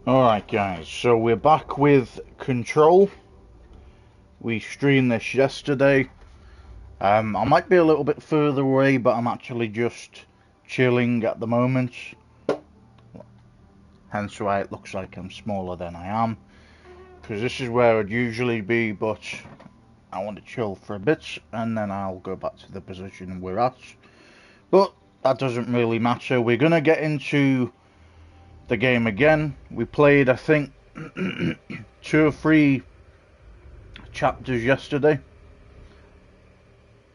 Alright guys, so we're back with Control. We streamed this yesterday. I might be a little bit further away, but I'm actually just chilling at the moment. Hence why it looks like I'm smaller than I am. Because this is where I'd usually be, but I want to chill for a bit and then I'll go back to the position we're at. But that doesn't really matter. We're going to get into the game again. We played, I think, 2 or 3 chapters yesterday.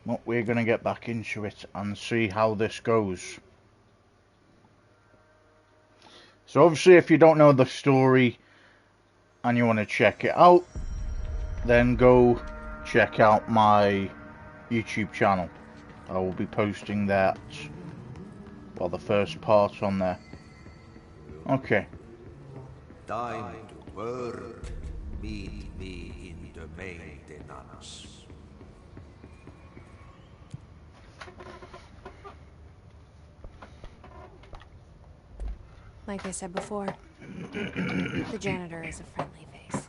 But we're going to get back into it and see how this goes. So obviously if you don't know the story and you want to check it out, then go check out my YouTube channel. I will be posting that, well, the first part on there. Okay. Time to work. Meet me in the maintenance. Like I said before, the janitor is a friendly face.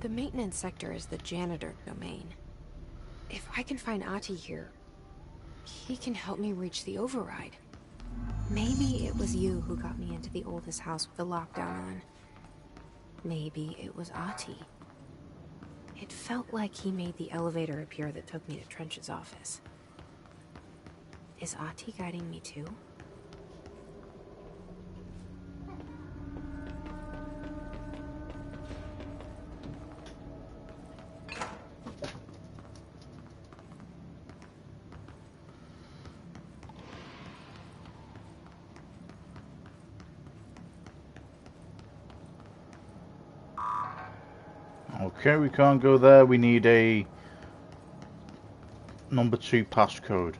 The maintenance sector is the janitor domain. If I can find Ahti here, he can help me reach the override. Maybe it was you who got me into the oldest house with the lockdown on. Maybe it was Ahti. It felt like he made the elevator appear that took me to Trench's office. Is Ahti guiding me too? Okay, we can't go there. We need a number 2 passcode.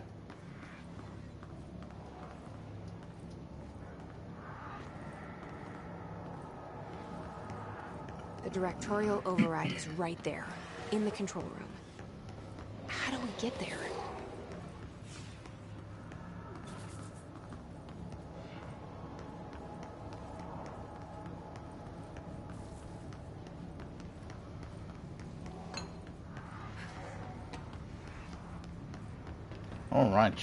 The directorial override is right there, in the control room. How do we get there? All right.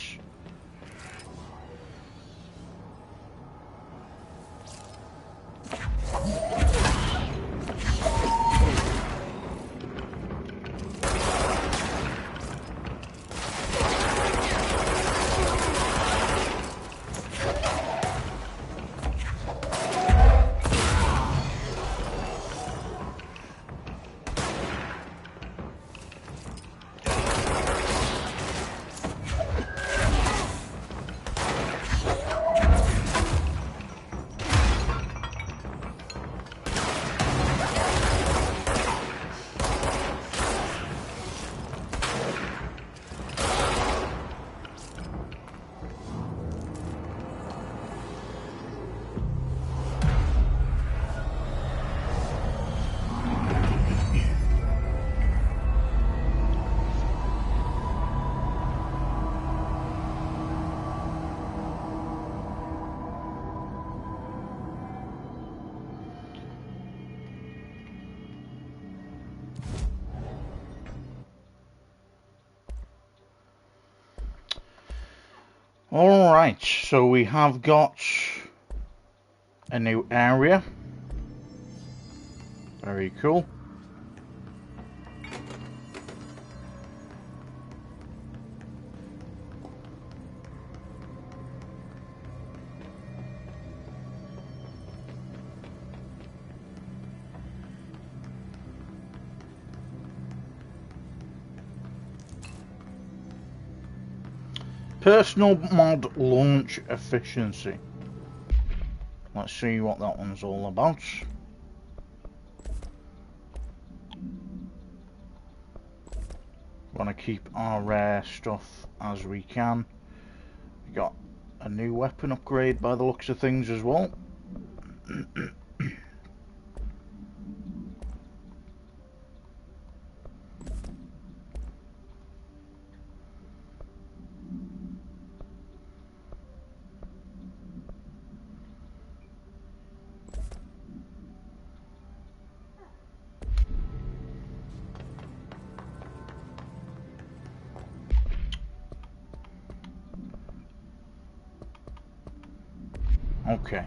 Alright, so we have got a new area. Very cool. Personal mod launch efficiency. Let's see what that one's all about. Want to keep our rare stuff as we can. We got a new weapon upgrade by the looks of things as well. Okay.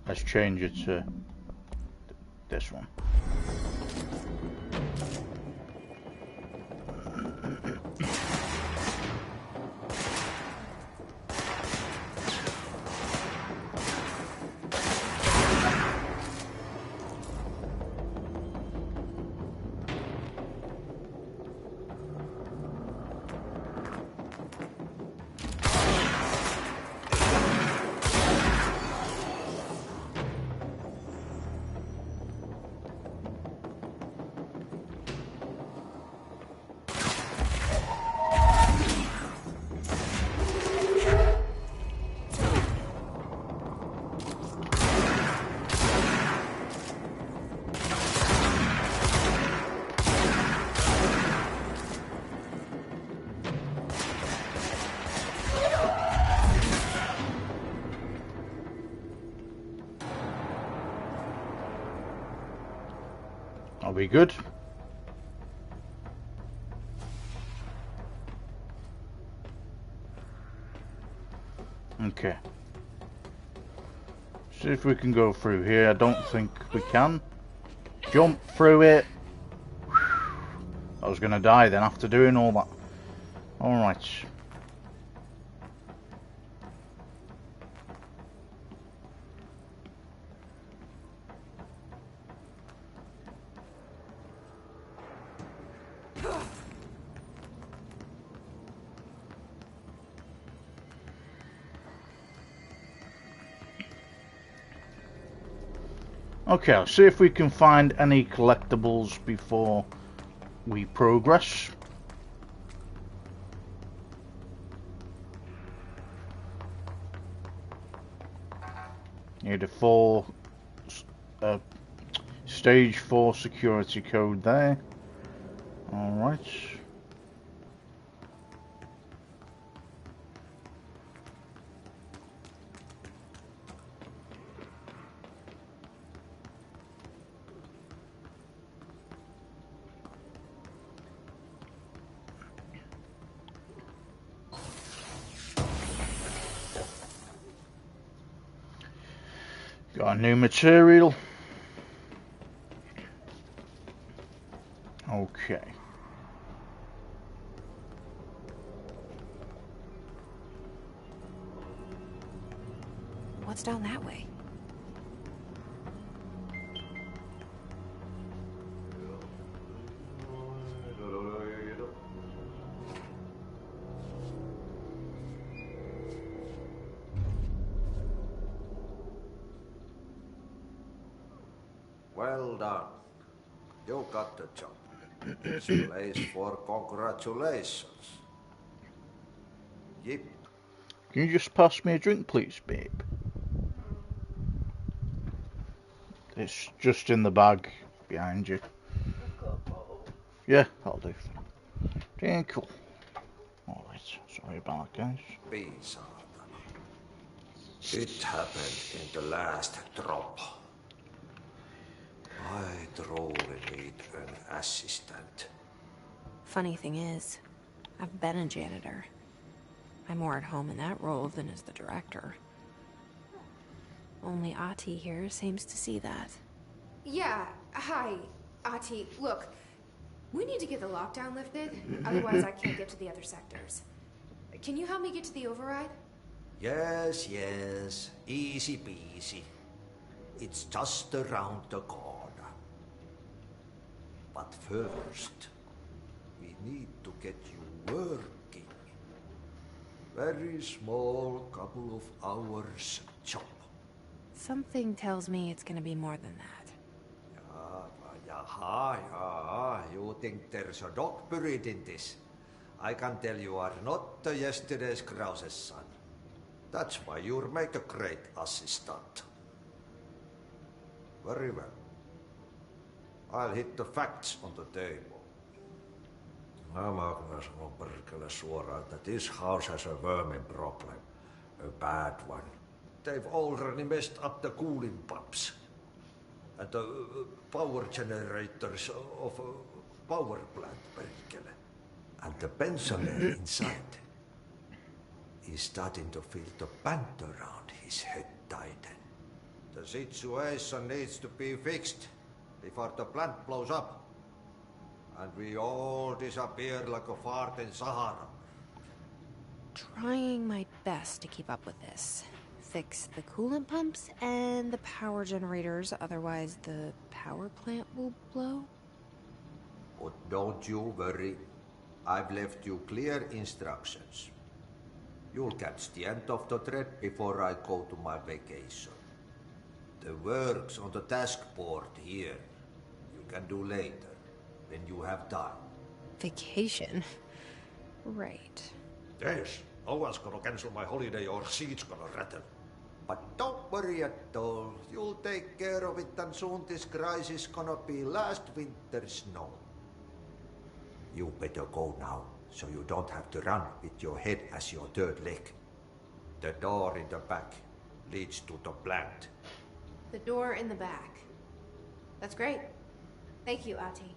Let's change it to this one. Are we good? Okay. See if we can go through here. I don't think we can. Jump through it. I was gonna die then after doing all that. Alright. Okay, I'll see if we can find any collectibles before we progress. Need a stage 4 security code there. Alright. Got a new material. Okay. What's down that way? Well done. You got the job. This place for congratulations. Yep. Can you just pass me a drink, please, babe? It's just in the bag behind you. Yeah, that'll do. Yeah, cool. Alright, sorry about that, guys. Be saatana. It happened in the last drop. I truly need an assistant. Funny thing is, I've been a janitor. I'm more at home in that role than as the director. Only Ati here seems to see that. Yeah, hi, Ati. Look, we need to get the lockdown lifted, otherwise I can't get to the other sectors. Can you help me get to the override? Yes, yes. Easy peasy. It's just around the corner. But first, we need to get you working. Very small, couple of hours job. Something tells me it's gonna be more than that. Yeah. You think there's a dog buried in this? I can tell you are not yesterday's Krause's son. That's why you'll make a great assistant. Very well. I'll hit the facts on the table. Mä kyllä sanon perkele suoraan, että this house has a vermin problem. A bad one. They've already messed up the cooling pumps. And the power generators of a power plant, perkele. And the pensioner inside is starting to feel the band around his head tighten. The situation needs to be fixed before the plant blows up. And we all disappear like a fart in Sahara. Trying my best to keep up with this. Fix the coolant pumps and the power generators, otherwise the power plant will blow. But don't you worry. I've left you clear instructions. You'll catch the end of the thread before I go to my vacation. The work's on the task board here. You can do later, when you have time. Vacation? Right. Yes, no one's gonna cancel my holiday or seat's gonna rattle. But don't worry at all. You'll take care of it and soon this crisis gonna be last winter's snow. You better go now, so you don't have to run with your head as your third leg. The door in the back leads to the plant. The door in the back. That's great. Thank you, Ati.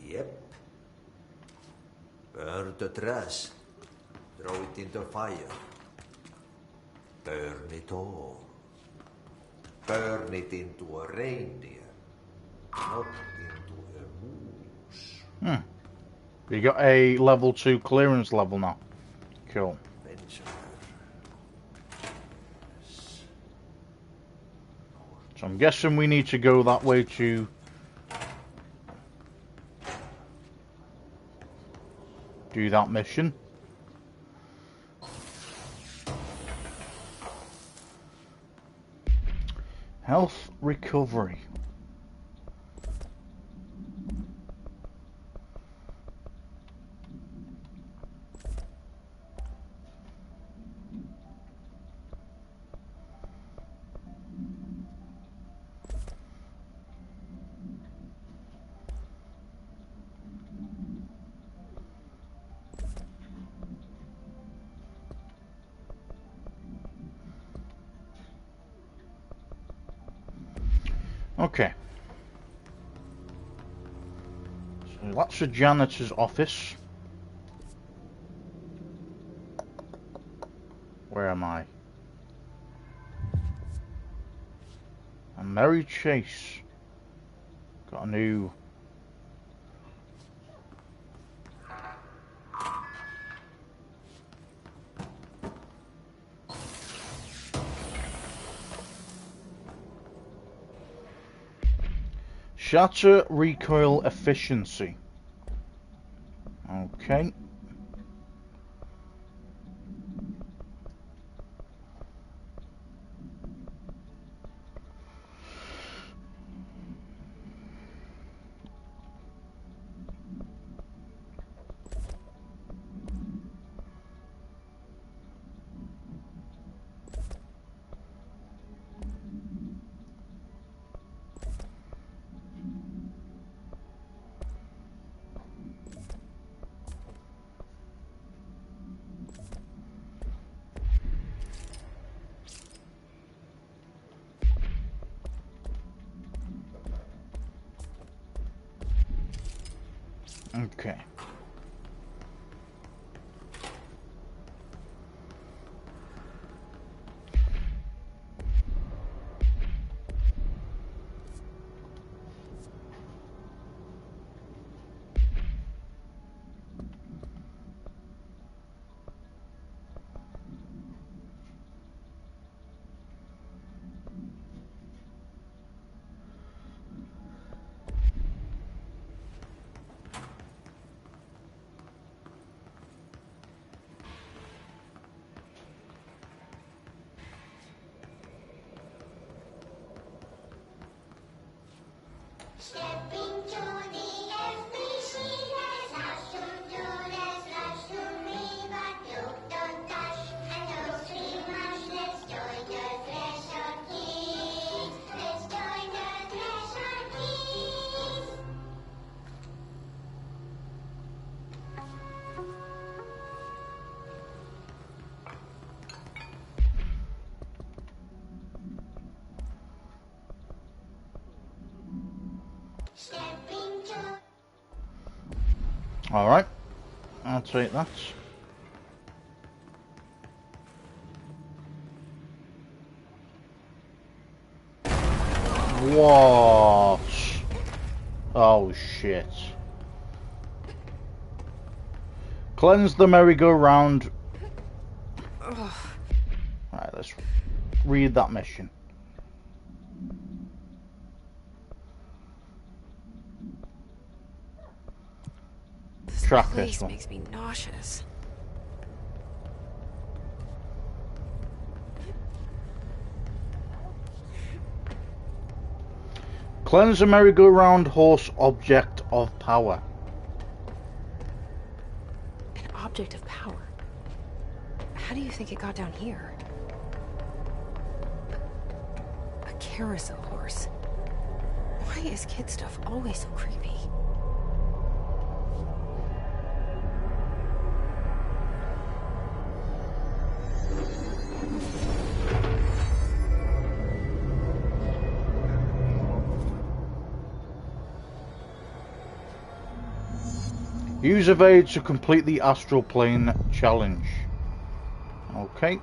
Yep. Burn the trash. Throw it in the fire. Burn it all. Burn it into a reindeer, not into a moose. You got a level 2 clearance level now. Cool. So I'm guessing we need to go that way to do that mission. Health recovery. Okay. So that's the janitor's office. Where am I? And Mary Chase. Got a new... Shatter recoil efficiency. Okay. Okay. Alright, I'll take that. What? Oh shit. Cleanse the merry-go-round. Alright, let's read that mission. Track this one. Makes me nauseous. Cleanse a merry-go-round horse object of power. An object of power? How do you think it got down here? A carousel horse. Why is kid stuff always so creepy? Use evade to complete the astral plane challenge. Okay.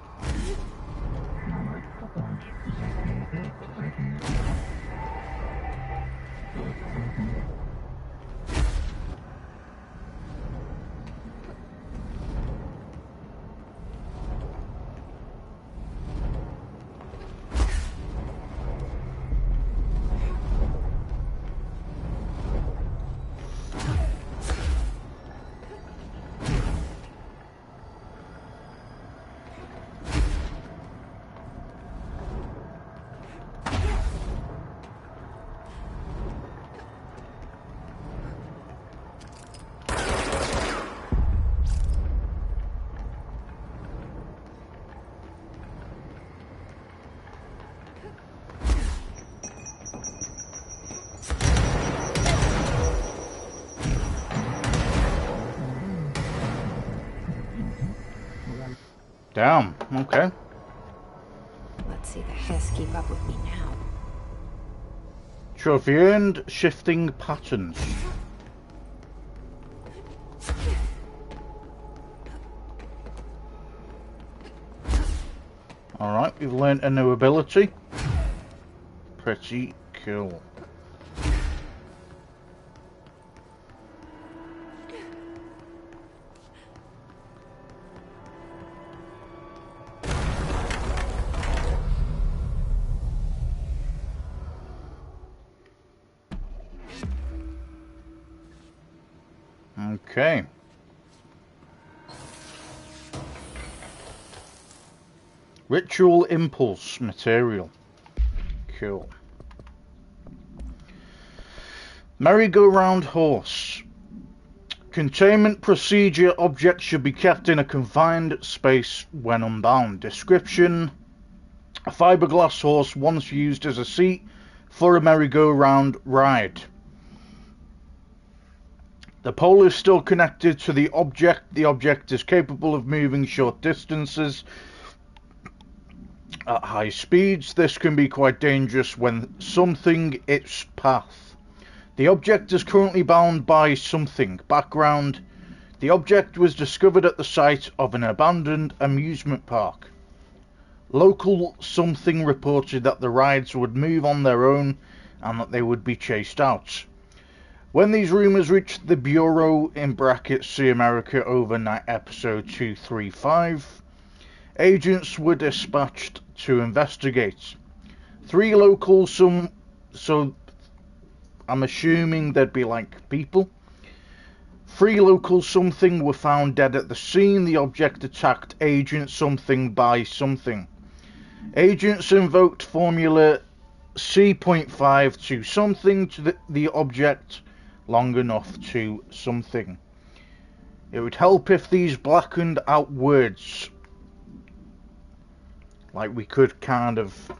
Damn, okay. Let's see the Hess keep up with me now. Trophy earned, shifting patterns. Alright, we've learned a new ability. Pretty cool. Okay. Ritual impulse material. Cool. Merry-go-round horse. Containment procedure objects should be kept in a confined space when unbound. Description: a fiberglass horse once used as a seat for a merry-go-round ride. The pole is still connected to the object. The object is capable of moving short distances at high speeds. This can be quite dangerous when something its path. The object is currently bound by something. Background. The object was discovered at the site of an abandoned amusement park. Local something reported that the rides would move on their own and that they would be chased out. When these rumours reached the Bureau, in brackets See America Overnight Episode 235, agents were dispatched to investigate. 3 local so I'm assuming they'd be like people. 3 local something were found dead at the scene. The object attacked Agent Something by something. Agents invoked Formula C.5 to something to the object long enough to something. It would help if these blackened out words, like we could kind of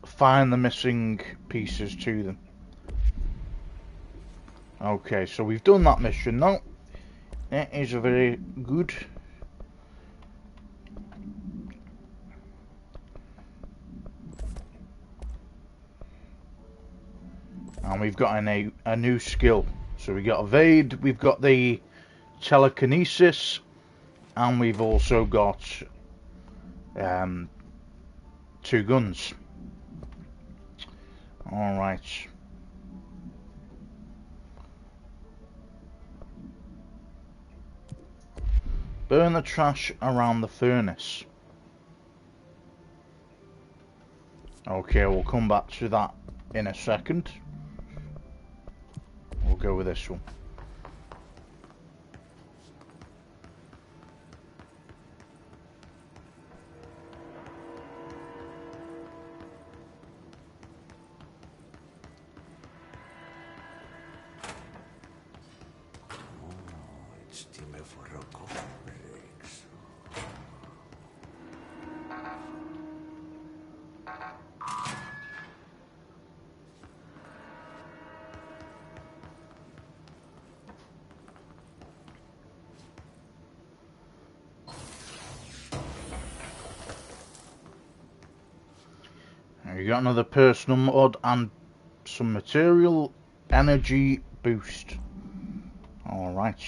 find the missing pieces to them. Okay, so we've done that mission now. That is very good. And we've got a new skill. So we got evade, we've got the telekinesis, and we've also got 2 guns. Alright. Burn the trash around the furnace. Okay, we'll come back to that in a second. We'll go with this one. It's time for a coffee break. You got another personal mod and some material energy boost. Alright.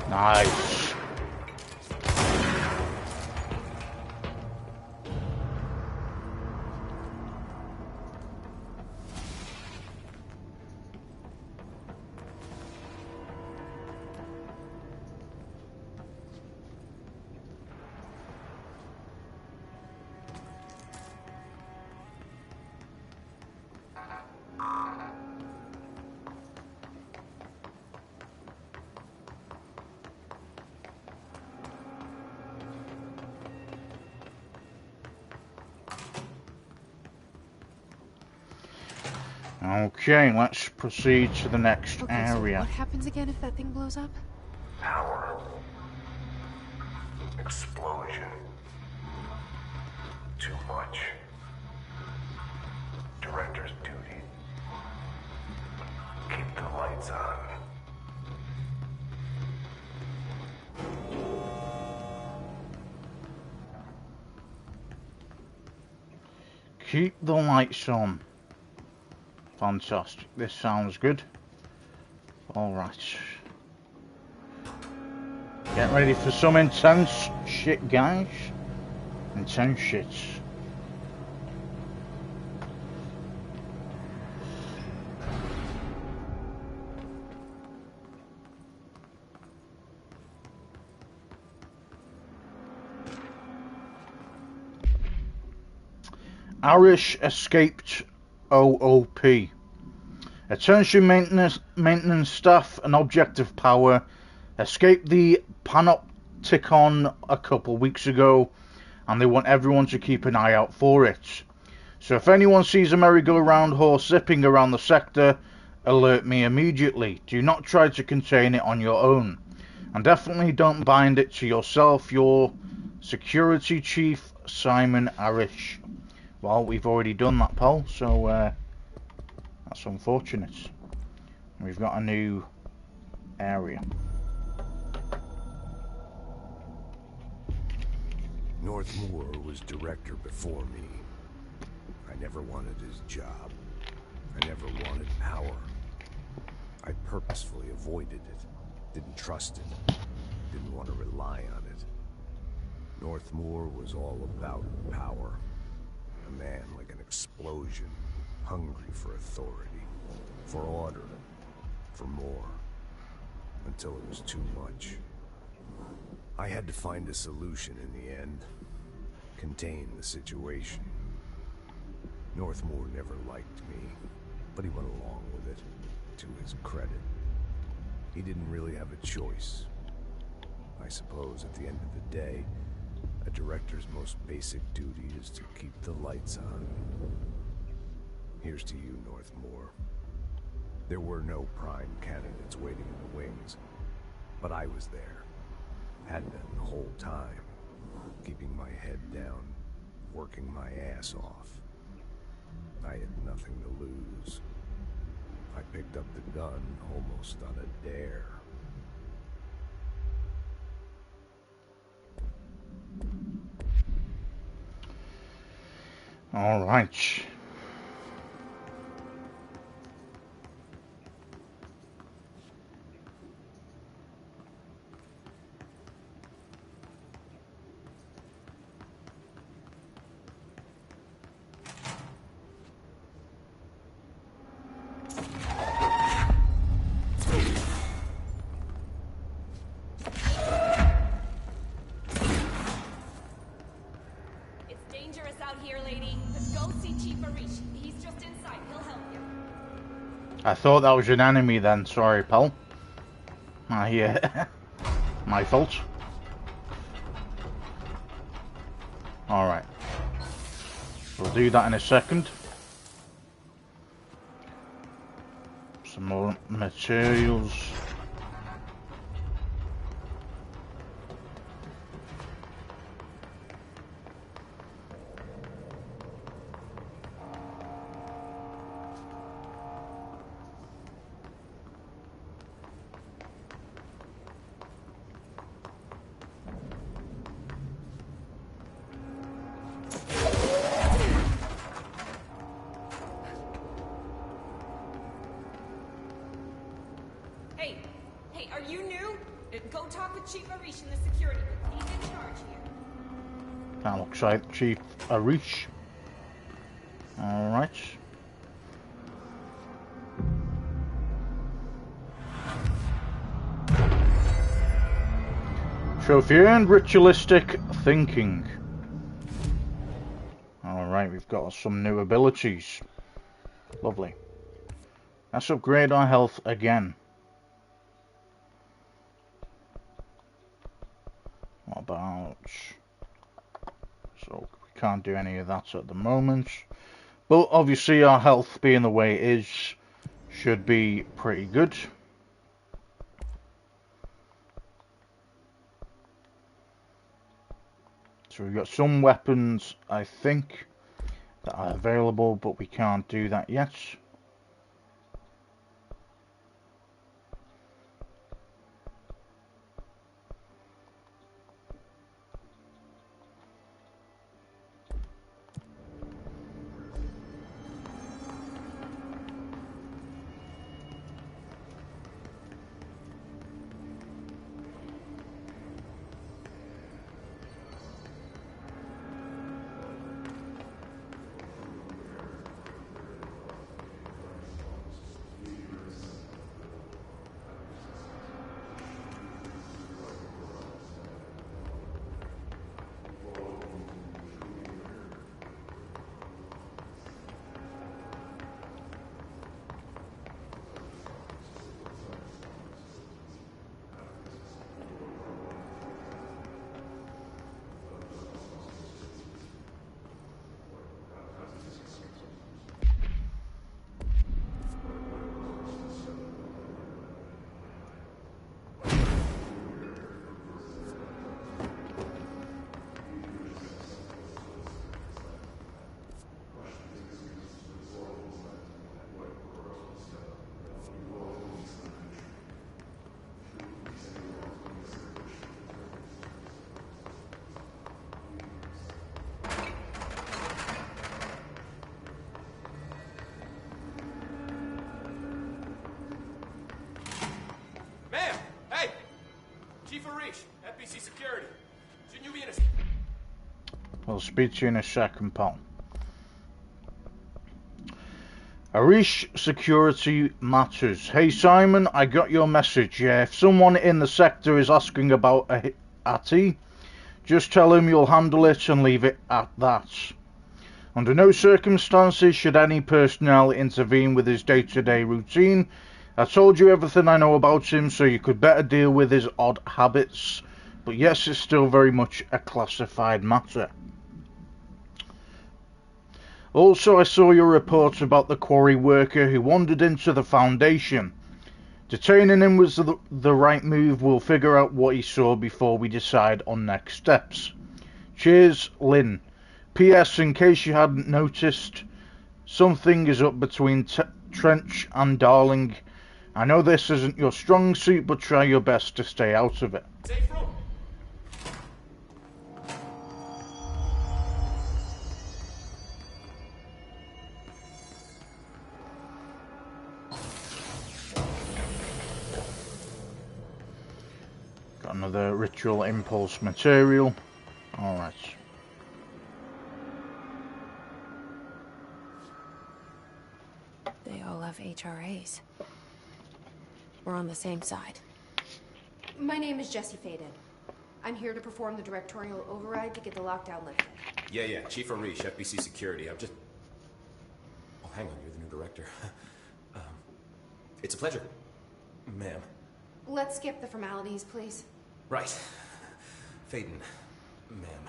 Nice. Okay, let's proceed to the next area. So what happens again if that thing blows up? Power. Explosion. Too much. Director's duty. Keep the lights on. Keep the lights on. Fantastic. This sounds good. Alright. Get ready for some intense shit, guys. Intense shit. Irish escaped OOP. Attention maintenance staff, an object of power, escaped the panopticon a couple weeks ago, and they want everyone to keep an eye out for it. So if anyone sees a merry-go-round horse zipping around the sector, alert me immediately. Do not try to contain it on your own. And definitely don't bind it to yourself. Your security chief, Simon Arish. Well, we've already done that, pal, so that's unfortunate. We've got a new area. Northmoor was director before me. I never wanted his job. I never wanted power. I purposefully avoided it. Didn't trust it. Didn't want to rely on it. Northmoor was all about power. A man like an explosion, hungry for authority, for order, for more, until it was too much. I had to find a solution in the end, contain the situation. Northmoor never liked me, but he went along with it, to his credit. He didn't really have a choice. I suppose at the end of the day, a director's most basic duty is to keep the lights on. Here's to you, Northmoor. There were no prime candidates waiting in the wings, but I was there. Had been the whole time, keeping my head down, working my ass off. I had nothing to lose. I picked up the gun almost on a dare. All right. I thought that was an enemy then, sorry pal. My fault. Alright. We'll do that in a second. Some more materials. Hey, are you new? Go talk with Chief Arish in the security booth. He's in charge here. That looks like Chief Arish. Alright. Trophy earned, ritualistic thinking. Alright, we've got some new abilities. Lovely. Let's upgrade our health again. What about... So, we can't do any of that at the moment. But obviously our health being the way it is should be pretty good. So we've got some weapons, I think, that are available, but we can't do that yet. Chief Arish, FBC Security. Shouldn't you be in a... I'll speak to you in a second, pal. Arish Security Matters. Hey Simon, I got your message. Yeah, if someone in the sector is asking about Ati, just tell him you'll handle it and leave it at that. Under no circumstances should any personnel intervene with his day-to-day routine. I told you everything I know about him, so you could better deal with his odd habits. But yes, it's still very much a classified matter. Also, I saw your report about the quarry worker who wandered into the Foundation. Detaining him was the right move. We'll figure out what he saw before we decide on next steps. Cheers, Lynn. P.S. In case you hadn't noticed, something is up between Trench and Darling. I know this isn't your strong suit, but try your best to stay out of it. Safe room. Got another ritual impulse material. Alright. They all have HRAs. We're on the same side. My name is Jessie Faden. I'm here to perform the directorial override to get the lockdown lifted. Yeah, Chief Arish, FBC Security. I'm just... Oh, hang on, you're the new director. It's a pleasure, ma'am. Let's skip the formalities, please. Right. Faden, ma'am.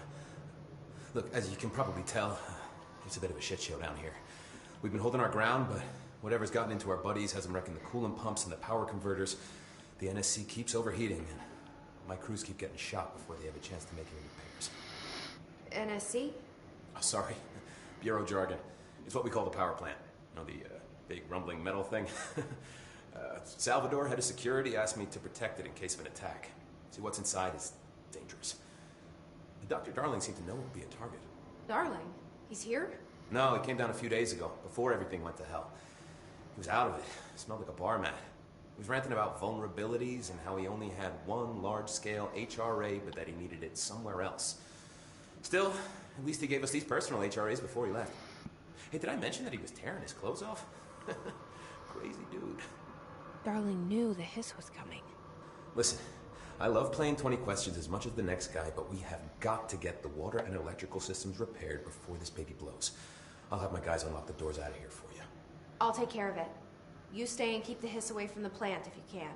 Look, as you can probably tell, it's a bit of a shit show down here. We've been holding our ground, but whatever's gotten into our buddies has them wrecking the coolant pumps and the power converters. The NSC keeps overheating, and my crews keep getting shot before they have a chance to make any repairs. NSC? Oh, sorry. Bureau jargon. It's what we call the power plant. You know, the big rumbling metal thing? Salvador, head of security, asked me to protect it in case of an attack. See, what's inside is dangerous. Dr. Darling seemed to know it would be a target. Darling? He's here? No, he came down a few days ago, before everything went to hell. He was out of it. Smelled like a bar mat. He was ranting about vulnerabilities and how he only had one large-scale HRA, but that he needed it somewhere else. Still, at least he gave us these personal HRAs before he left. Hey, did I mention that he was tearing his clothes off? Crazy dude. Darling knew the hiss was coming. Listen, I love playing 20 questions as much as the next guy, but we have got to get the water and electrical systems repaired before this baby blows. I'll have my guys unlock the doors out of here for you. I'll take care of it. You stay and keep the hiss away from the plant if you can.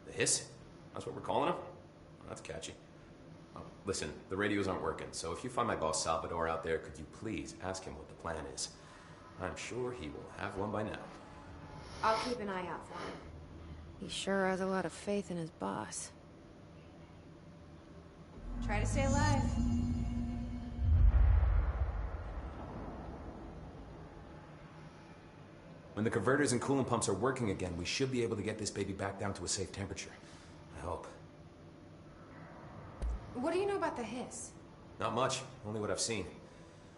The hiss? That's what we're calling him? Oh, that's catchy. Oh, listen, the radios aren't working, so if you find my boss Salvador out there, could you please ask him what the plan is? I'm sure he will have one by now. I'll keep an eye out for him. He sure has a lot of faith in his boss. Try to stay alive. When the converters and coolant pumps are working again, we should be able to get this baby back down to a safe temperature. I hope. What do you know about the hiss? Not much, only what I've seen.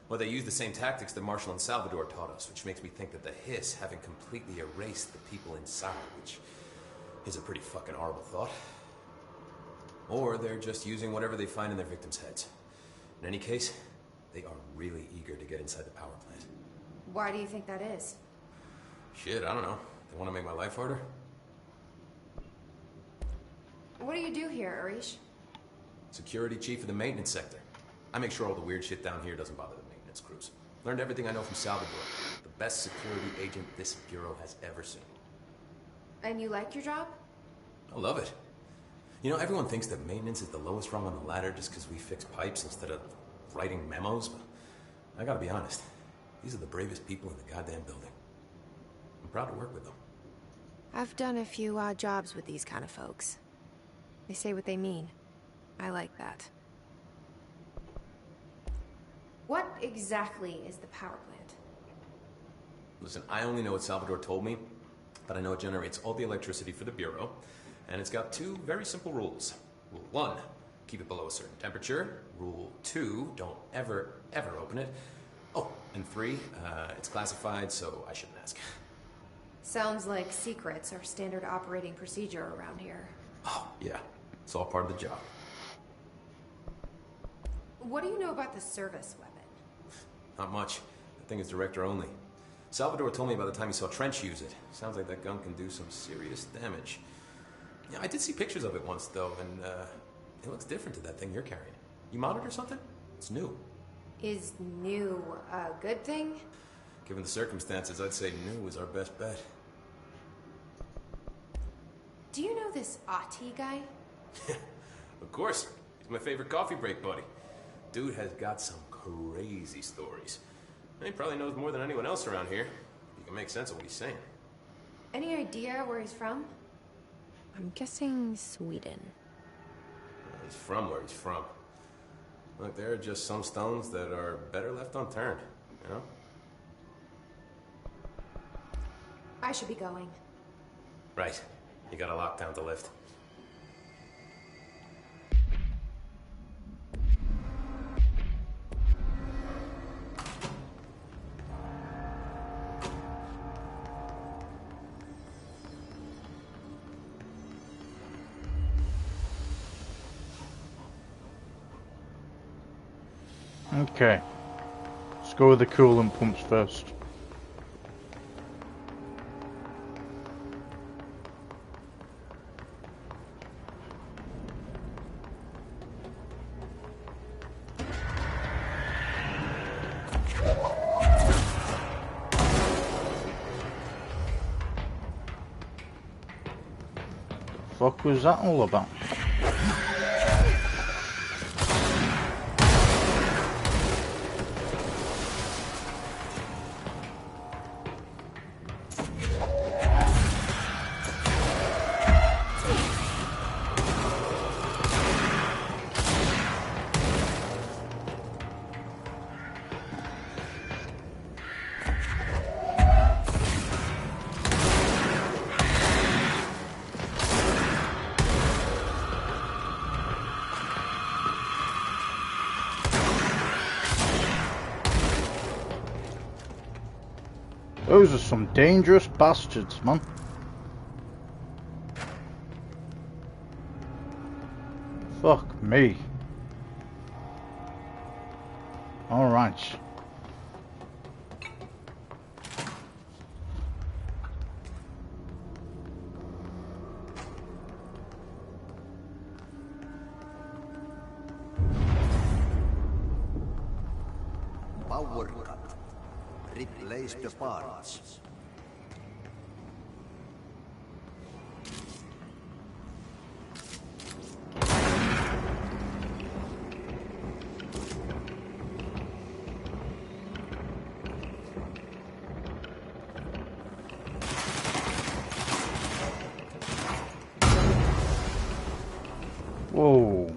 Well, they use the same tactics that Marshall and Salvador taught us, which makes me think that the hiss haven't completely erased the people inside, which is a pretty fucking horrible thought. Or they're just using whatever they find in their victims' heads. In any case, they are really eager to get inside the power plant. Why do you think that is? Shit, I don't know. They want to make my life harder? What do you do here, Arish? Security chief of the maintenance sector. I make sure all the weird shit down here doesn't bother the maintenance crews. Learned everything I know from Salvador. The best security agent this bureau has ever seen. And you like your job? I love it. You know, everyone thinks that maintenance is the lowest rung on the ladder just because we fix pipes instead of writing memos, but I gotta be honest. These are the bravest people in the goddamn building. I'm proud to work with them. I've done a few odd jobs with these kind of folks. They say what they mean. I like that. What exactly is the power plant? Listen, I only know what Salvador told me, but I know it generates all the electricity for the Bureau, and it's got two very simple rules. Rule 1, keep it below a certain temperature. Rule 2, don't ever, ever open it. Oh, and 3, it's classified, so I shouldn't ask. Sounds like secrets are standard operating procedure around here. Oh, yeah. It's all part of the job. What do you know about the service weapon? Not much. I think it's director only. Salvador told me about the time he saw Trench use it. Sounds like that gun can do some serious damage. Yeah, I did see pictures of it once, though, and it looks different to that thing you're carrying. You modded or something? It's new. Is new a good thing? Given the circumstances, I'd say new is our best bet. Do you know this Ati guy? Of course. He's my favorite coffee break buddy. Dude has got some crazy stories. He probably knows more than anyone else around here. You can make sense of what he's saying. Any idea where he's from? I'm guessing Sweden. He's from where he's from. Look, there are just some stones that are better left unturned, you know? I should be going. Right. You got a lockdown to lift. Okay. Let's go with the coolant pumps first. What was that all about? Those are some dangerous bastards, man. Fuck me. Alright. Power cut. Replace the parts. Whoa.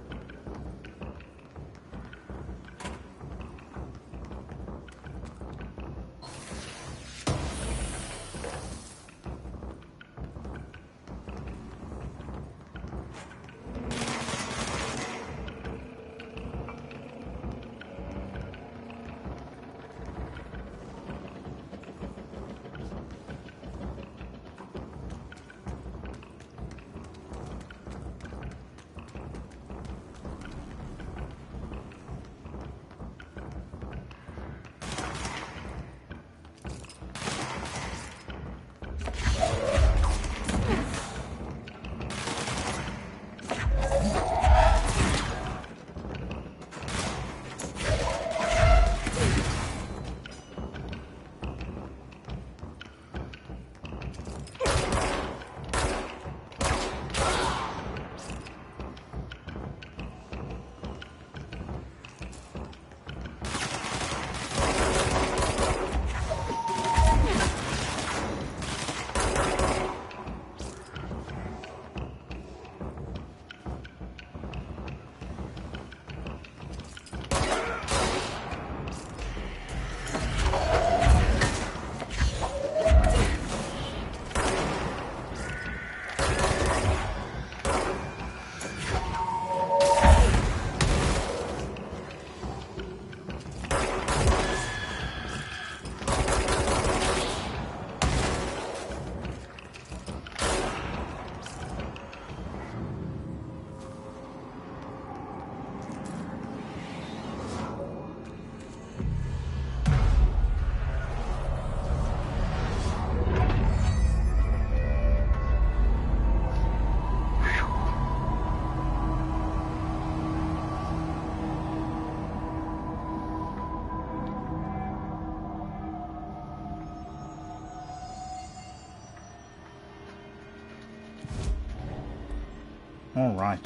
All right.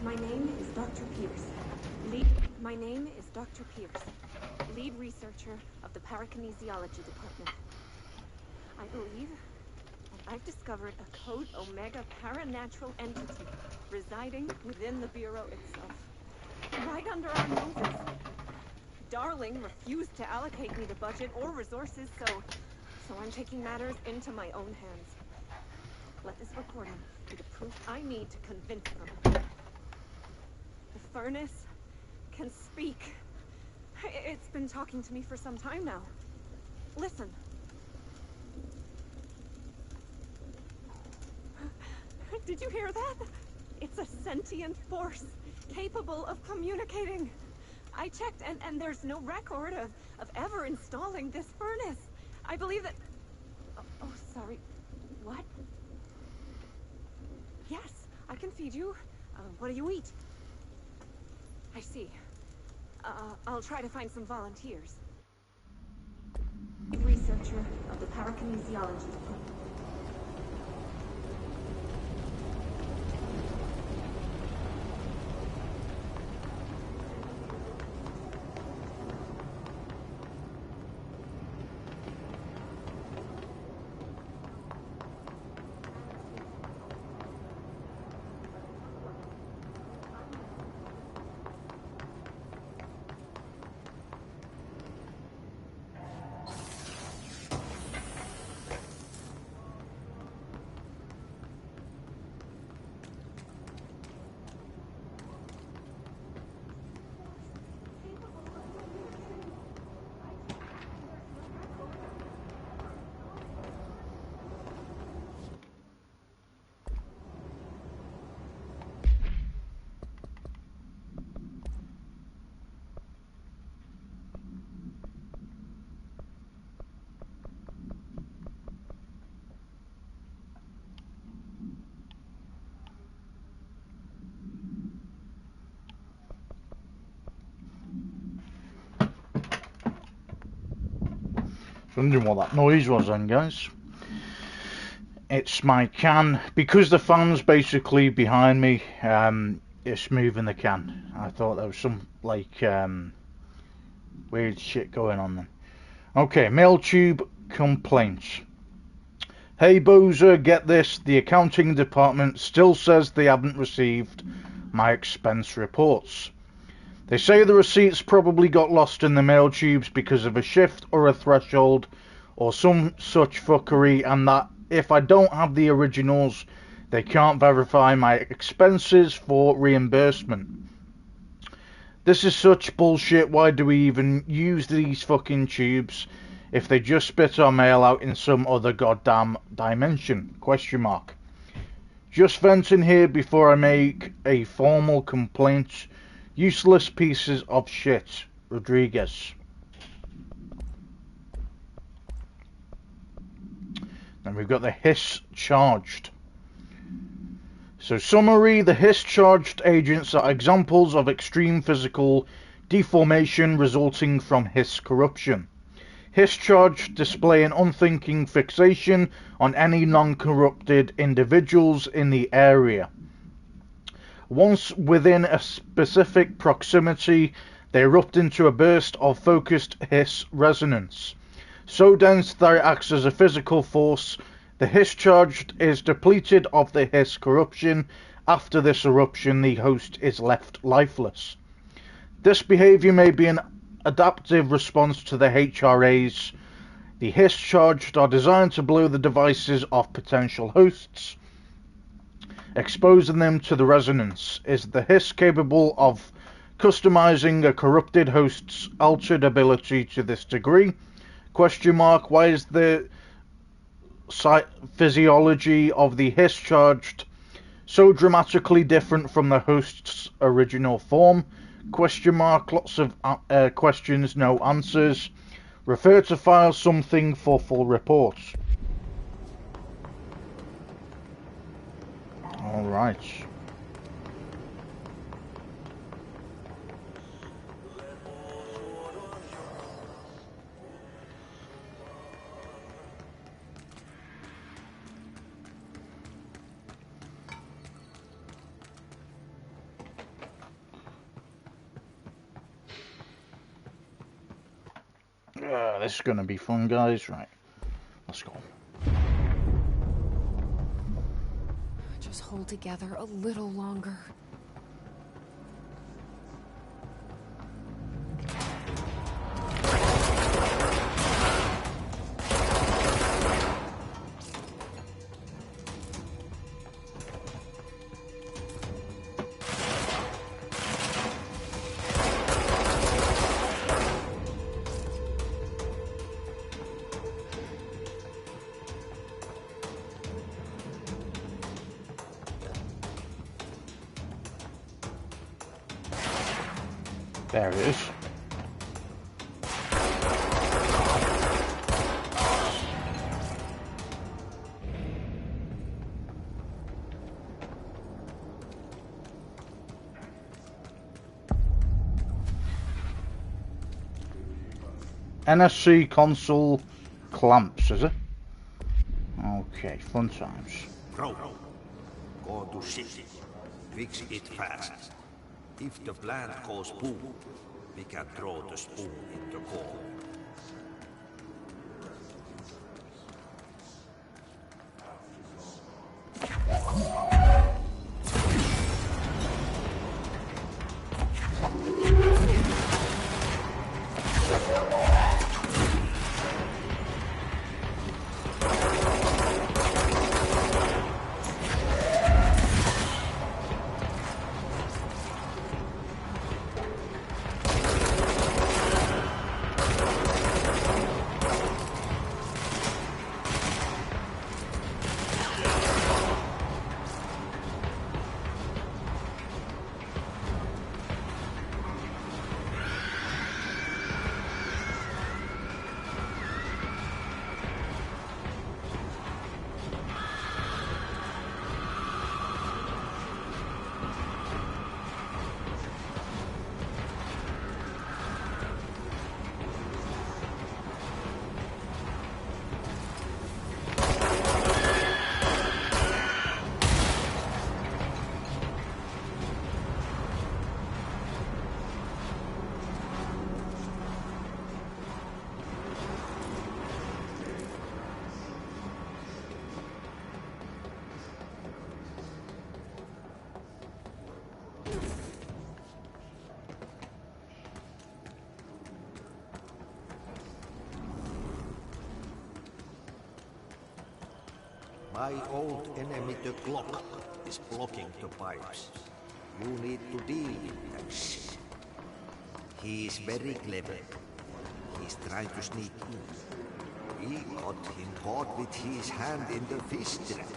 My name is Dr. Pierce. My name is Dr. Pierce, lead researcher of the parakinesiology department. I believe that I've discovered a Code Omega paranatural entity residing within the Bureau itself. Right under our noses. Darling refused to allocate me the budget or resources, so I'm taking matters into my own hands. Let this recording be the proof I need to convince them. The furnace can speak. It's been talking to me for some time now. Listen. Did you hear that? It's a sentient force, capable of communicating. I checked, and there's no record of ever installing this furnace. I believe that... Oh, sorry. What? Yes, I can feed you. What do you eat? I see. I'll try to find some volunteers. Researcher of the parakinesiology department. Wondering what that noise was then, guys. It's my can. Because the fan's basically behind me, it's moving the can. I thought there was some, like, weird shit going on then. Okay, mail tube complaints. Hey Bozer, get this. The accounting department still says they haven't received my expense reports. They say the receipts probably got lost in the mail tubes because of a shift or a threshold or some such fuckery, and that if I don't have the originals, they can't verify my expenses for reimbursement. This is such bullshit. Why do we even use these fucking tubes if they just spit our mail out in some other goddamn dimension? Question mark. Just venting here before I make a formal complaint. Useless pieces of shit. Rodriguez. Then we've got the hiss charged. So summary, the hiss charged agents are examples of extreme physical deformation resulting from hiss corruption. Hiss charged display an unthinking fixation on any non-corrupted individuals in the area. Once within a specific proximity, they erupt into a burst of focused hiss resonance. So dense that it acts as a physical force, the hiss charged is depleted of the hiss corruption. After this eruption, the host is left lifeless. This behavior may be an adaptive response to the HRAs. The hiss charged are designed to blow the devices off potential hosts, exposing them to the resonance. Is the hiss capable of customizing a corrupted host's altered ability to this degree? Question mark. Why is the physiology of the hiss charged so dramatically different from the host's original form? Question mark. Lots of questions, no answers. Refer to file something for full reports. All right. This is going to be fun, guys. Right, let's go. Just hold together a little longer. There it is. NSC console clamps, is it? Okay, fun times. Bro, go to ship. Fix it fast. If the plant goes boom, we can throw the spoon in the bowl. My old enemy, the clock, is blocking the pipes. You need to deal with that shit. He is very clever. He's trying to sneak in. We got him caught with his hand in the fish trap.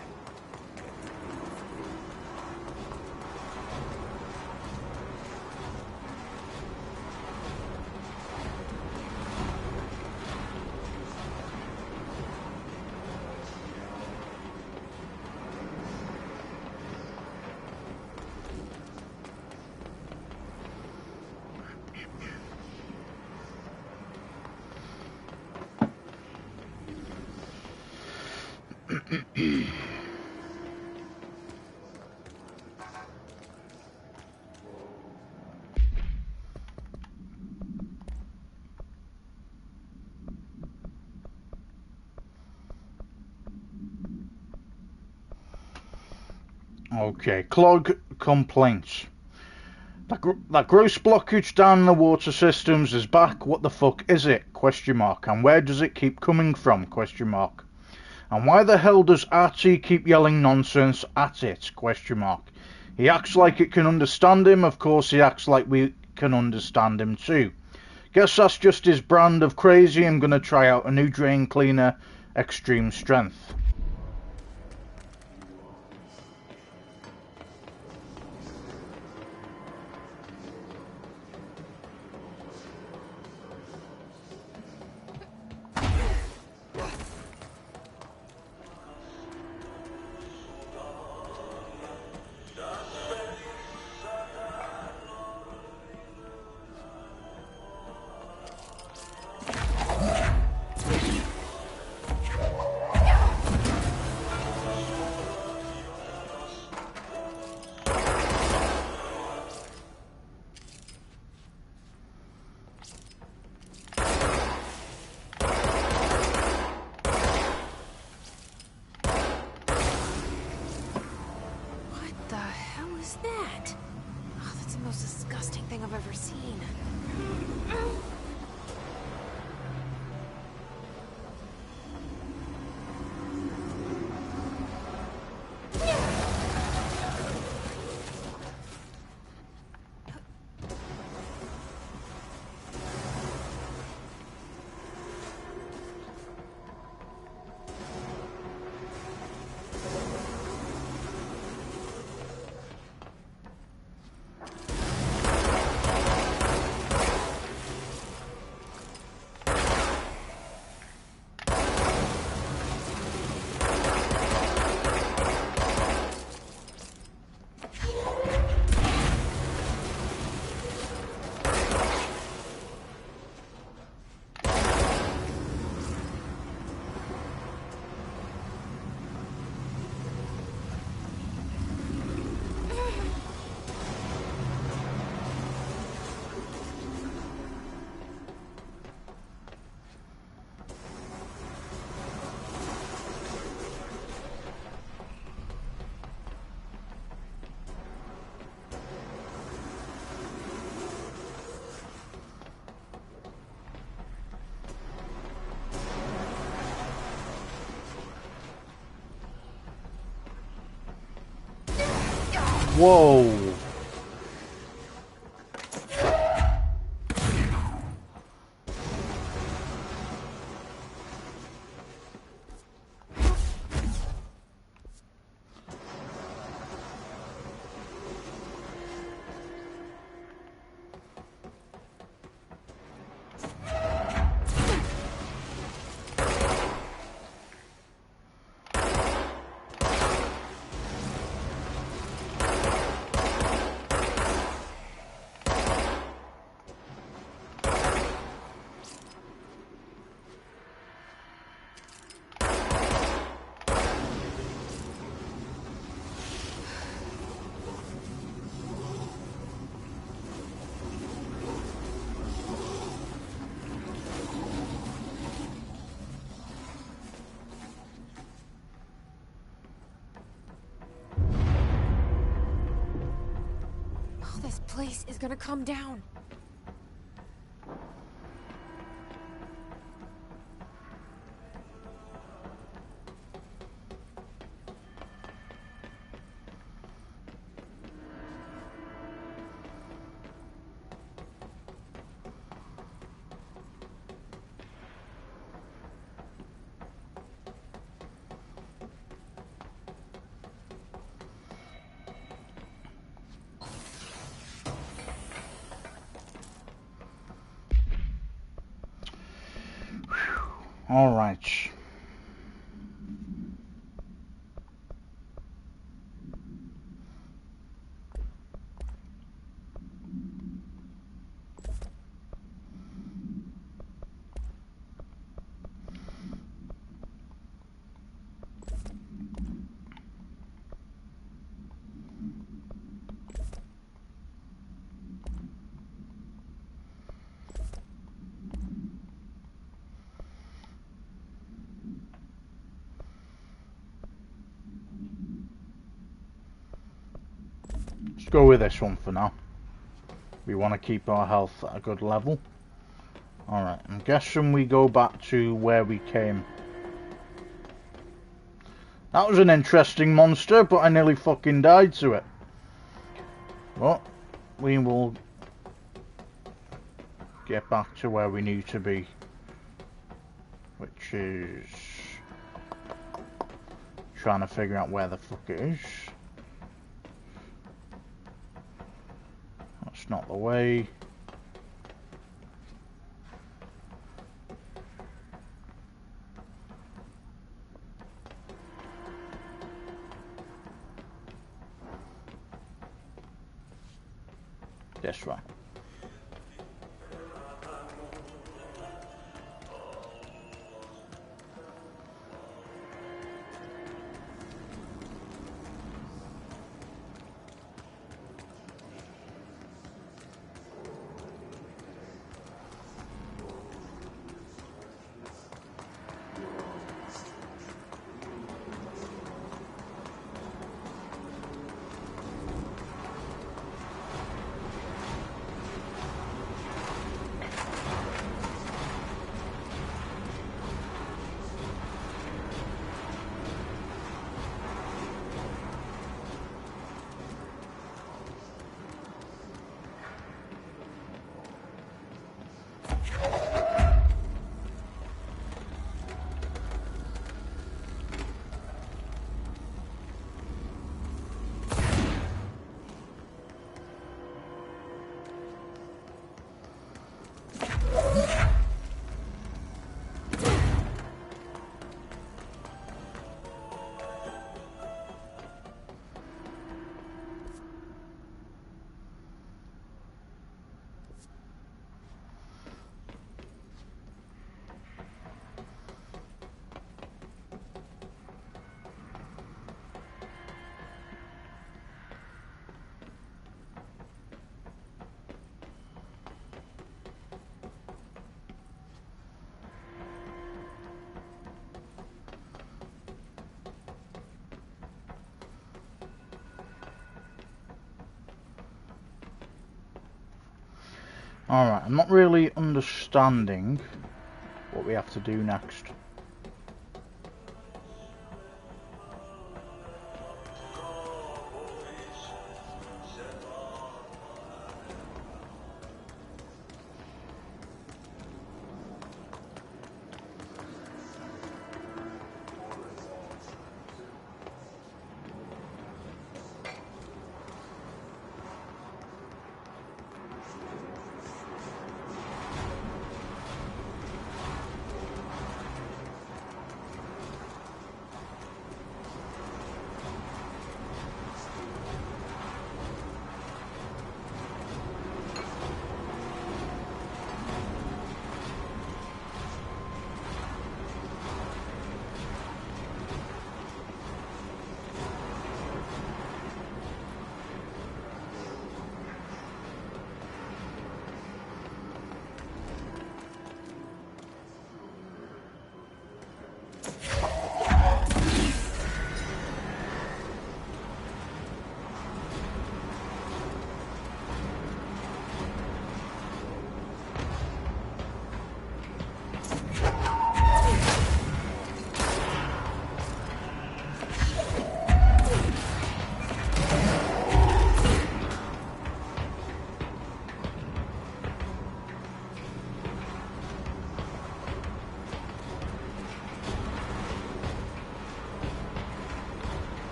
Okay, clog complaints. That gross blockage down in the water systems is back. What the fuck is it? Question mark. And where does it keep coming from? Question mark. And why the hell does Artie keep yelling nonsense at it? Question mark. He acts like it can understand him. Of course he acts like we can understand him too. Guess that's just his brand of crazy. I'm gonna try out a new drain cleaner, extreme strength. Whoa. This place is gonna come down. All right. Let's go with this one for now. We want to keep our health at a good level. Alright, I'm guessing we go back to where we came. That was an interesting monster, but I nearly fucking died to it. But we will get back to where we need to be, which is trying to figure out where the fuck it is. That's not the way. This way. Alright, I'm not really understanding what we have to do next.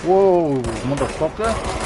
Whoa, motherfucker.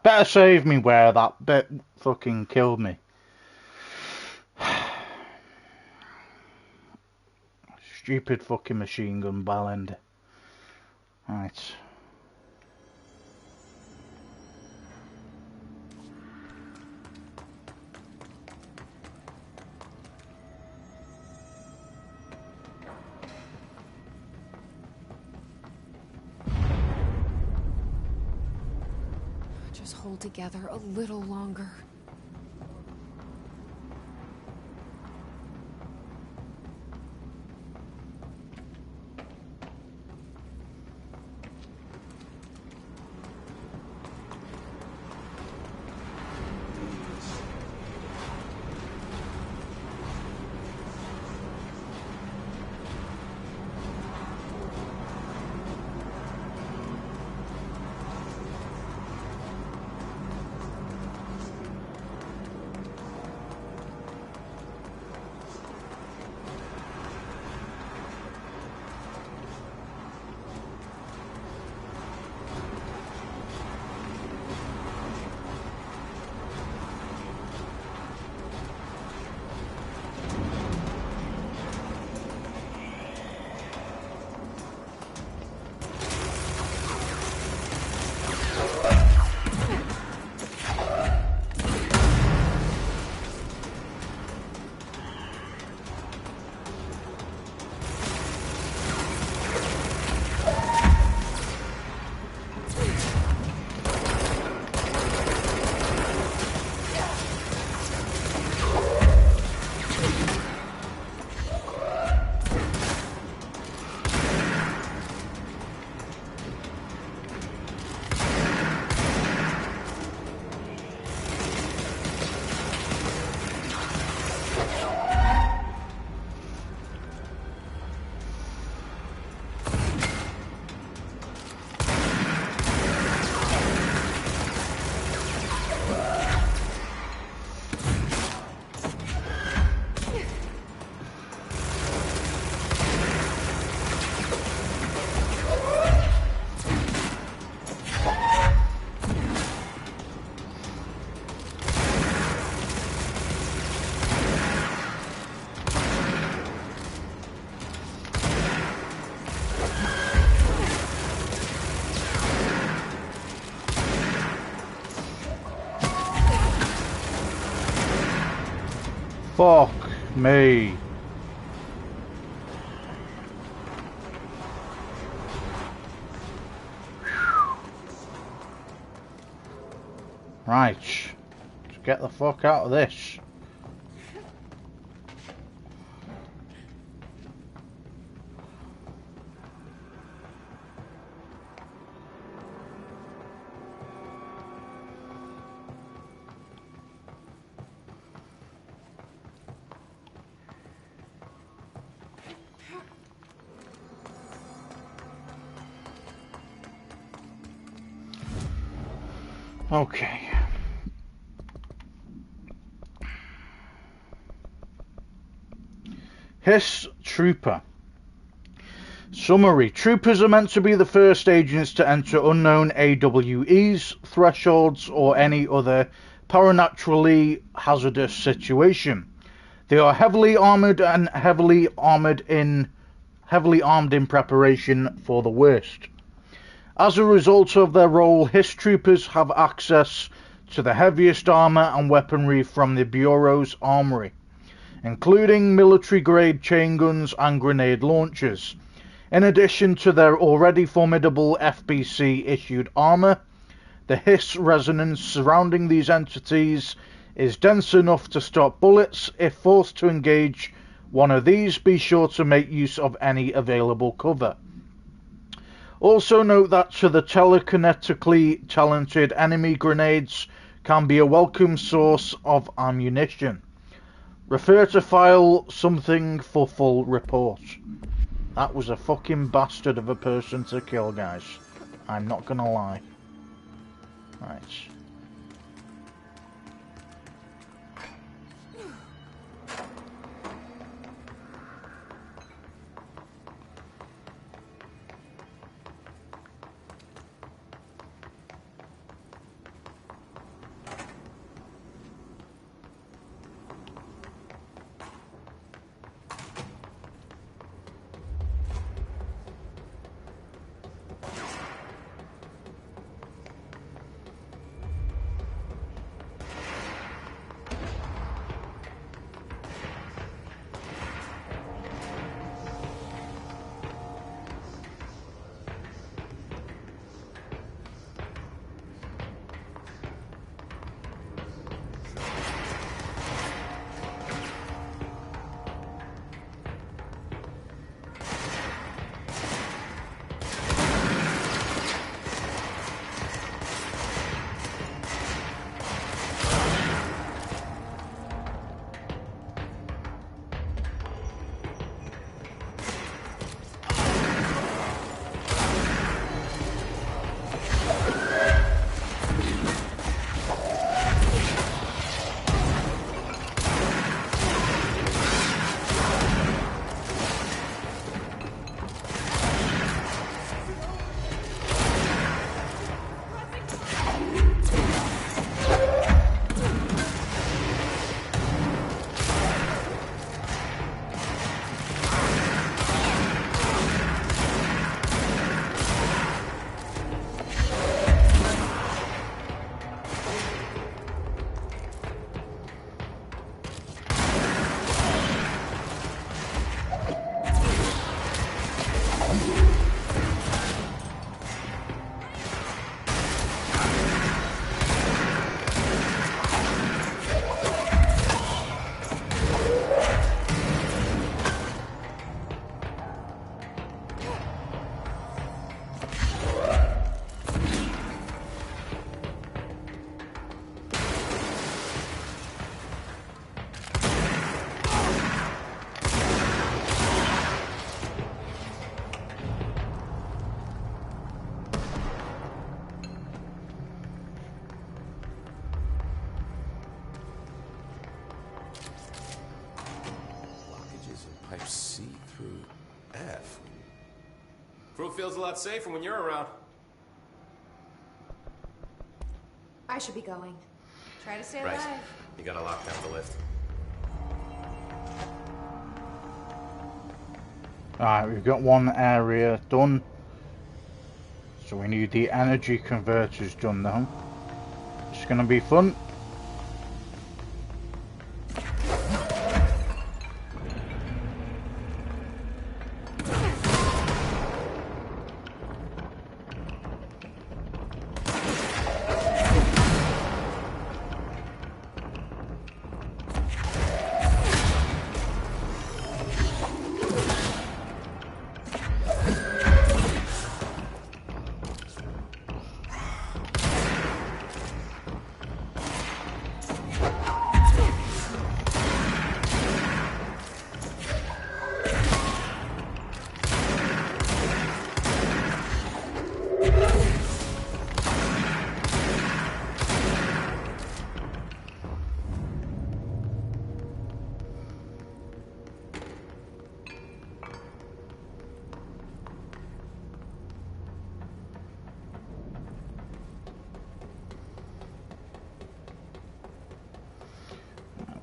Better save me where that bit fucking killed me. Stupid fucking machine gun ballend. Right. Just hold together a little longer. Fuck me. Right. Let's get the fuck out of this. Okay. Hiss Trooper. Summary. Troopers are meant to be the first agents to enter unknown AWEs, thresholds, or any other paranaturally hazardous situation. They are heavily armed in preparation for the worst. As a result of their role, Hiss Troopers have access to the heaviest armor and weaponry from the Bureau's armory, including military-grade chain guns and grenade launchers. In addition to their already formidable FBC-issued armor, the hiss resonance surrounding these entities is dense enough to stop bullets. If forced to engage one of these, be sure to make use of any available cover. Also note that to the telekinetically talented, enemy grenades can be a welcome source of ammunition. Refer to file something for full report. That was a fucking bastard of a person to kill, guys. I'm not gonna lie. Right. Everyone feels a lot safer when you're around. I should be going. Try to stay Right. alive. You gotta lock down the lift. Alright, we've got one area done. So we need the energy converters done now. It's gonna be fun.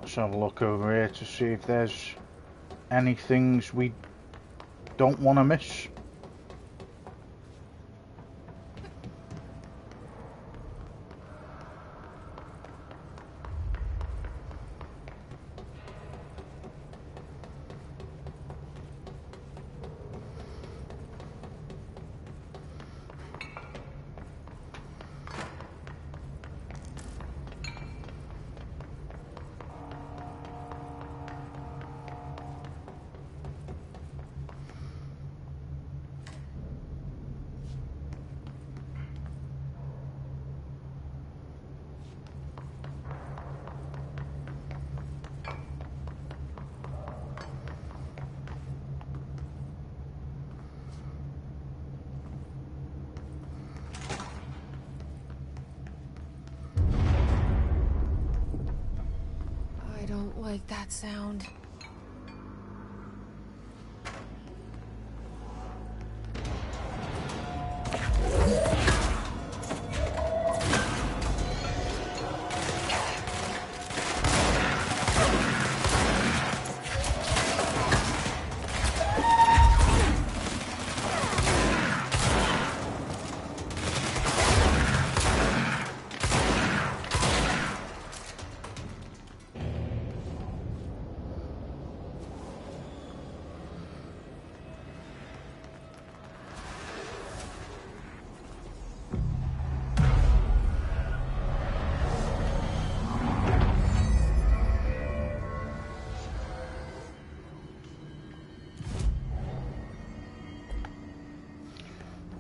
Let's have a look over here to see if there's any things we don't want to miss. I don't like that sound.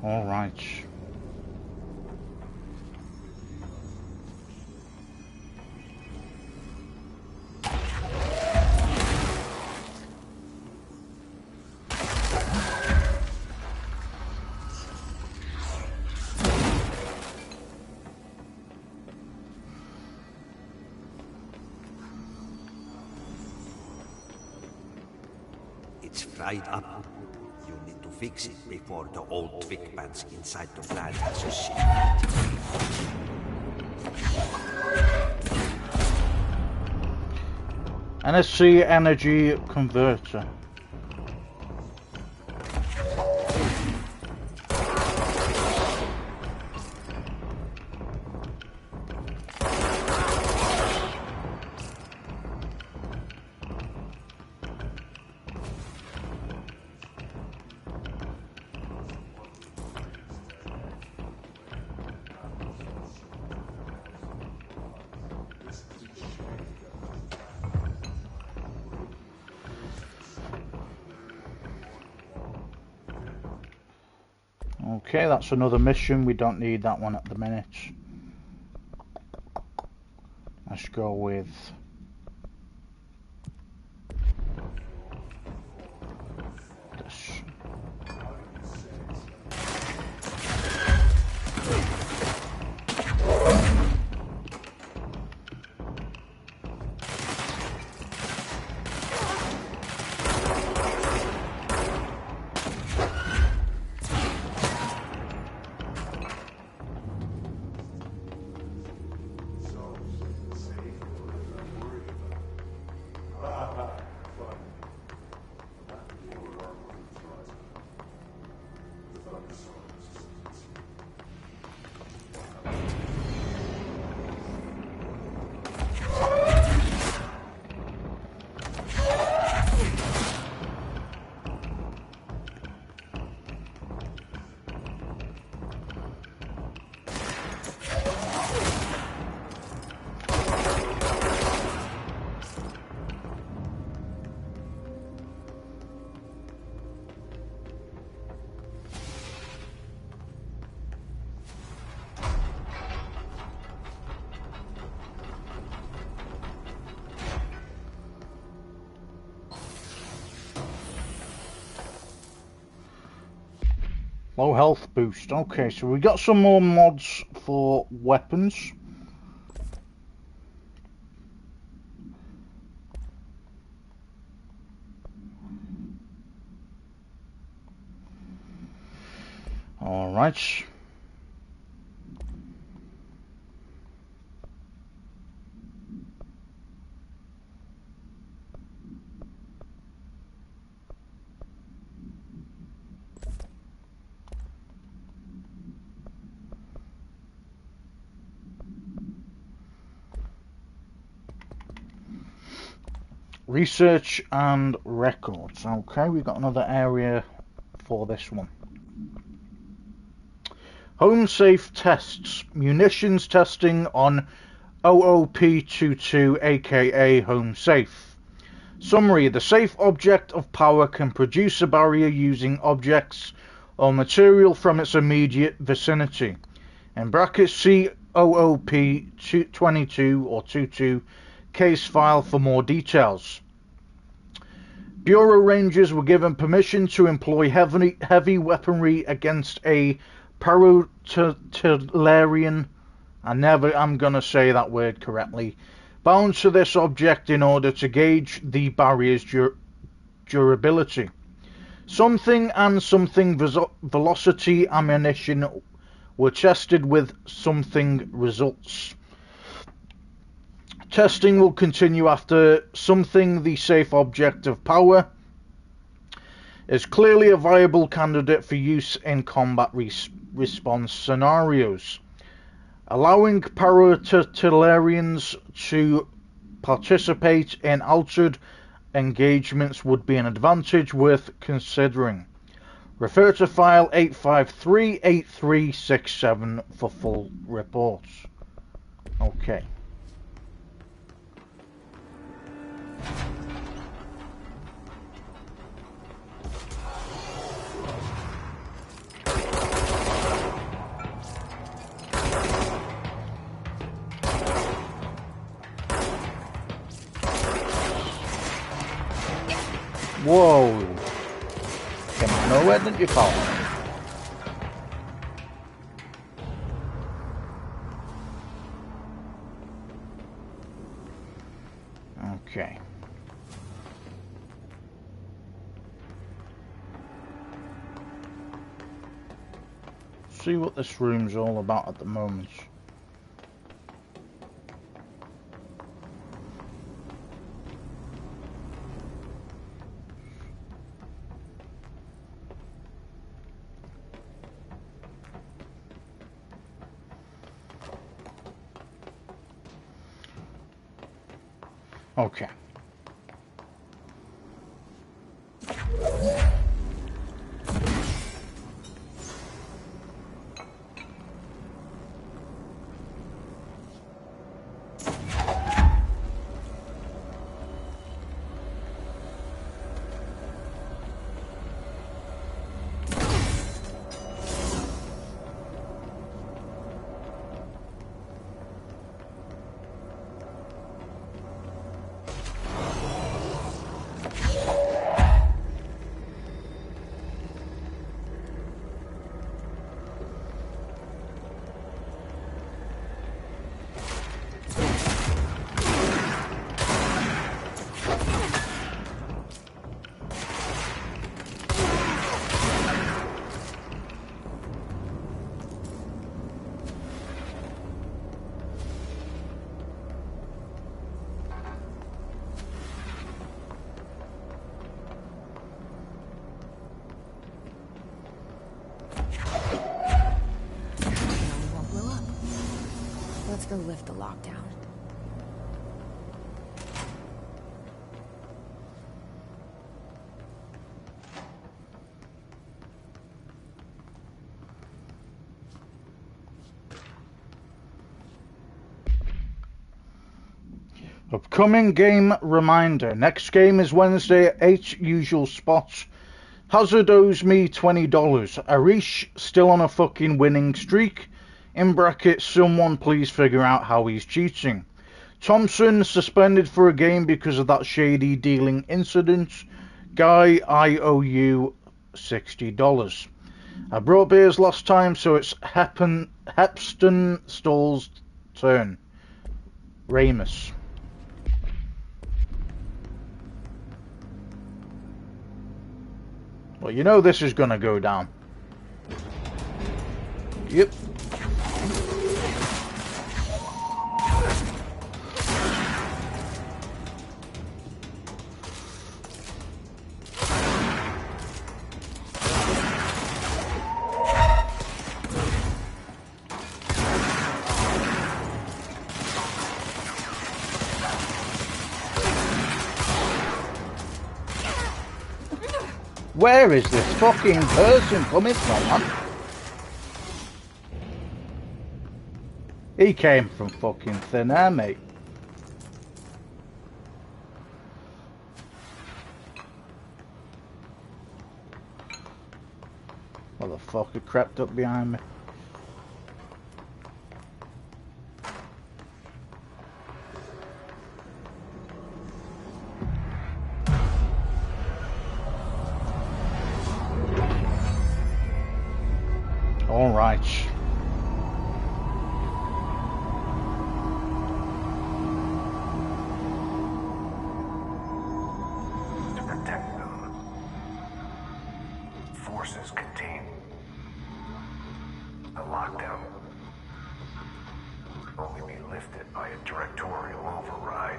All right. It's fried up. You need to fix it before the old twig bands inside the plant has a shit. NSC energy converter. Okay, that's another mission. We don't need that one at the minute. Let's go with this. Low health boost. Okay, so we got some more mods for weapons. Alright. Research and records. Okay, we've got another area for this one. Home safe tests. Munitions testing on OOP-22, aka home safe. Summary: the safe object of power can produce a barrier using objects or material from its immediate vicinity. In brackets, see OOP-22 or 22 case file for more details. Bureau Rangers were given permission to employ heavy weaponry against a Parotellarian, I'm going to say that word correctly, bound to this object in order to gauge the barrier's durability. Something and something velocity ammunition were tested with something results. Testing will continue after something, the safe object of power, is clearly a viable candidate for use in combat response scenarios. Allowing Parotellarians to participate in altered engagements would be an advantage worth considering. Refer to file 8538367 for full reports. Okay. Whoa! Came out of nowhere, didn't you, pal? Okay. See what this room's all about at the moment. Okay. Let's go lift the lockdown. Upcoming game reminder. Next game is Wednesday at 8 usual spots. Hazard owes me $20. Arish still on a fucking winning streak. In brackets, someone please figure out how he's cheating. Thompson suspended for a game because of that shady dealing incident. Guy, I owe you $60. I brought beers last time, so it's Hepston Stall's turn. Ramus. Well, you know this is gonna go down. Yep. Where is this fucking person coming from, man? He came from fucking thin air, mate. Motherfucker crept up behind me. All right. To protect them, forces contain a lockdown. Only be lifted by a directorial override.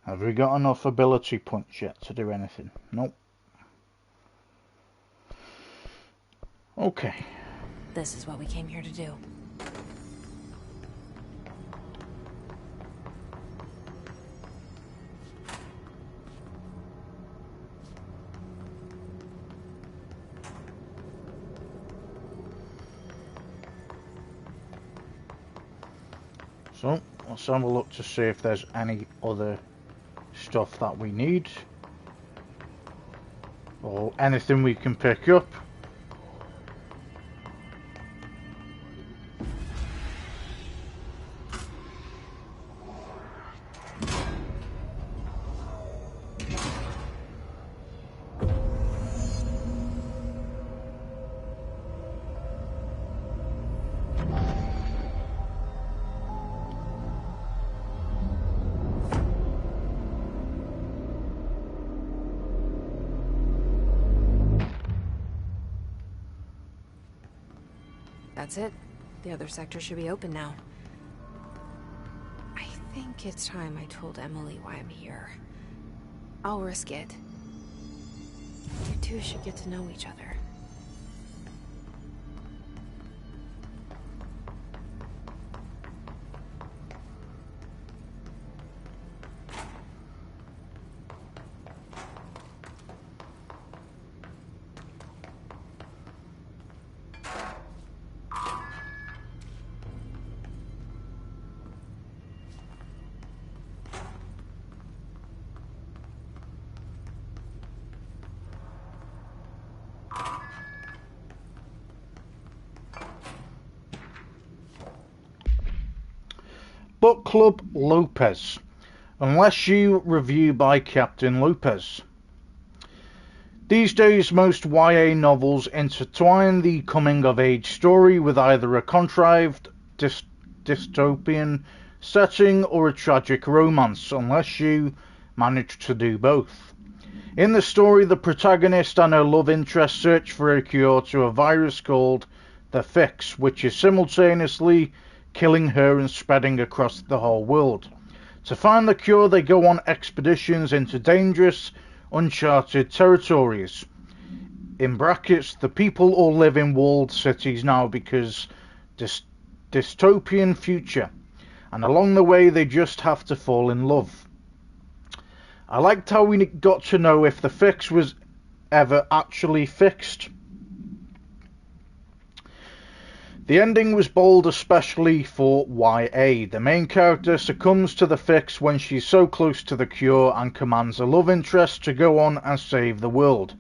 Have we got enough ability points yet to do anything? Nope. Okay. This is what we came here to do. So, let's have a look to see if there's any other stuff that we need. Or anything we can pick up. That's it. The other sector should be open now. I think it's time I told Emily why I'm here. I'll risk it. You two should get to know each other. Book Club Lopez. Unless you review by Captain Lopez. These days, most YA novels intertwine the coming-of-age story with either a contrived dystopian setting or a tragic romance, unless you manage to do both. In the story, the protagonist and her love interest search for a cure to a virus called the Fix, which is simultaneously killing her and spreading across the whole world. To find the cure, they go on expeditions into dangerous, uncharted territories. In brackets, the people all live in walled cities now because dystopian future. And along the way, they just have to fall in love. I liked how we got to know if the Fix was ever actually fixed. The ending was bold, especially for YA. The main character succumbs to the Fix when she's so close to the cure and commands a love interest to go on and save the world.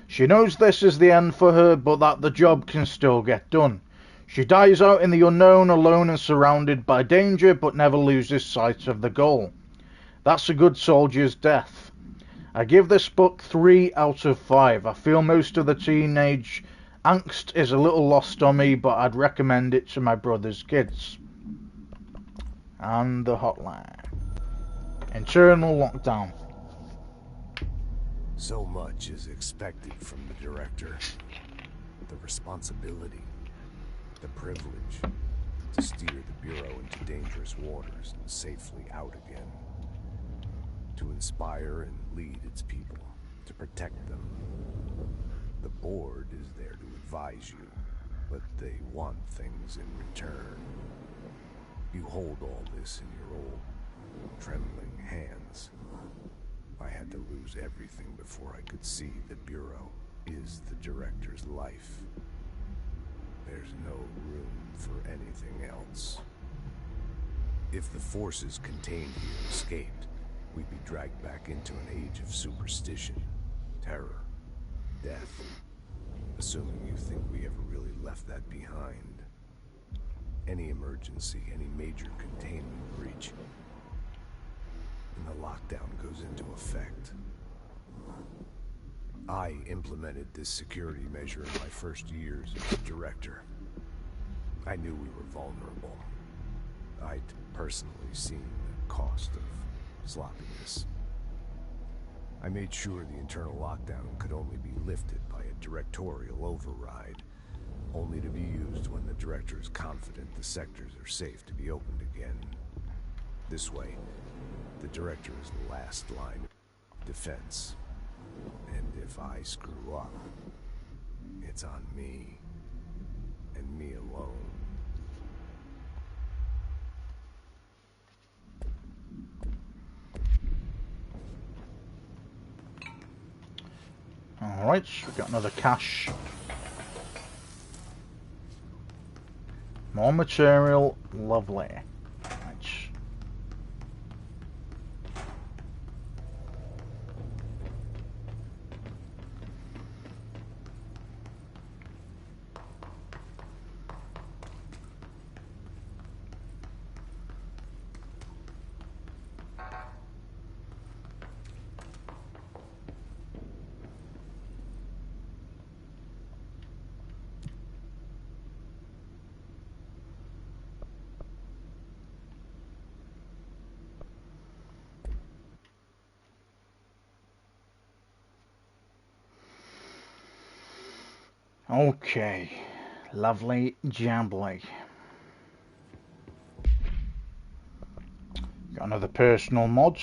She knows this is the end for her, but that the job can still get done. She dies out in the unknown, alone and surrounded by danger, but never loses sight of the goal. That's a good soldier's death. I give this book 3 out of 5. I feel most of the teenage angst is a little lost on me, but I'd recommend it to my brother's kids. And the hotline. Internal lockdown. So much is expected from the director. The responsibility, the privilege to steer the Bureau into dangerous waters and safely out again. To inspire and lead its people, to protect them. The board is there to advise you, but they want things in return. You hold all this in your old, trembling hands. I had to lose everything before I could see the Bureau is the director's life. There's no room for anything else. If the forces contained here escaped, we'd be dragged back into an age of superstition, terror, death. Assuming you think we ever really left that behind. Any emergency, any major containment breach, and the lockdown goes into effect. I implemented this security measure in my first years as director. I knew we were vulnerable. I'd personally seen the cost of sloppiness. I made sure the internal lockdown could only be lifted by a directorial override, only to be used when the director is confident the sectors are safe to be opened again. This way, the director is the last line of defense. And if I screw up, it's on me, and me alone. Alright, so we've got another cache. More material, lovely. Right. Okay, lovely jambly. Got another personal mod.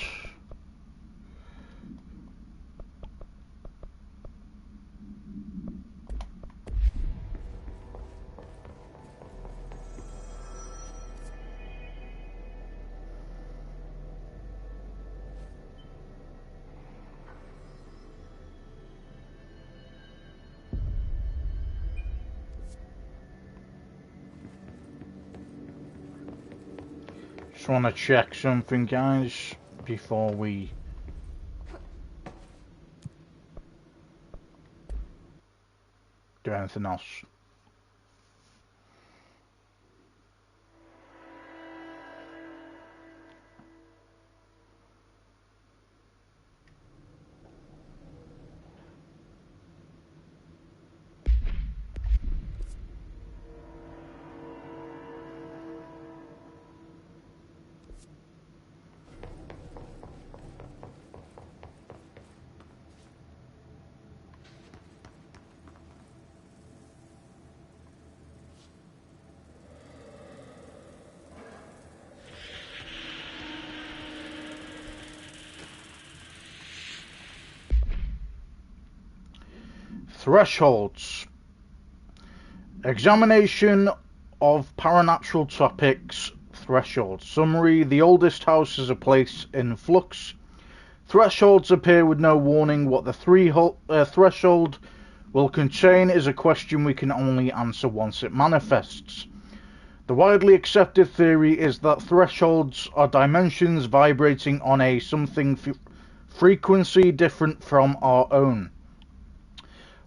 Just want to check something, guys, before we do anything else. Thresholds. Examination of paranatural topics. Thresholds. Summary. The oldest house is a place in flux. Thresholds appear with no warning. What the threshold will contain is a question we can only answer once it manifests. The widely accepted theory is that thresholds are dimensions vibrating on a something frequency different from our own.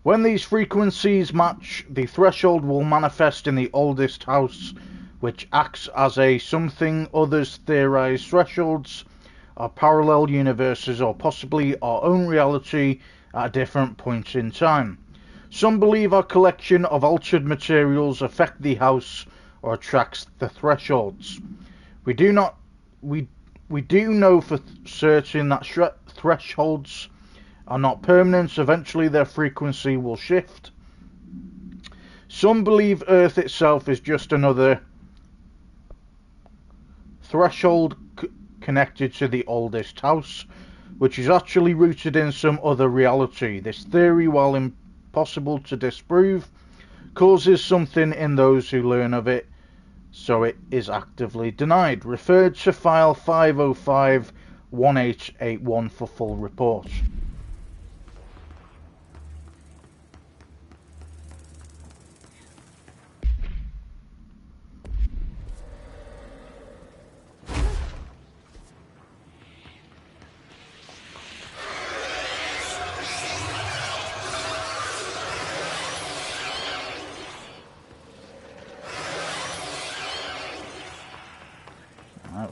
When these frequencies match, the threshold will manifest in the oldest house, which acts as a something. Others theorize thresholds are parallel universes or possibly our own reality at different points in time. Some believe our collection of altered materials affect the house or attracts the thresholds. We do know for certain that thresholds are not permanent. Eventually their frequency will shift. Some believe Earth itself is just another threshold connected to the oldest house, which is actually rooted in some other reality. This theory, while impossible to disprove, causes something in those who learn of it, so it is actively denied. Refer to file 505-1881 for full report.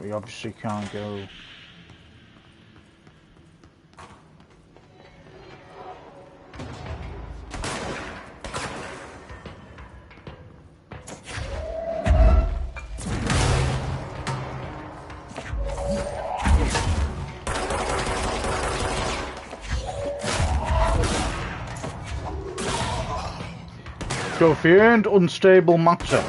We obviously can't go. Coherent unstable matter.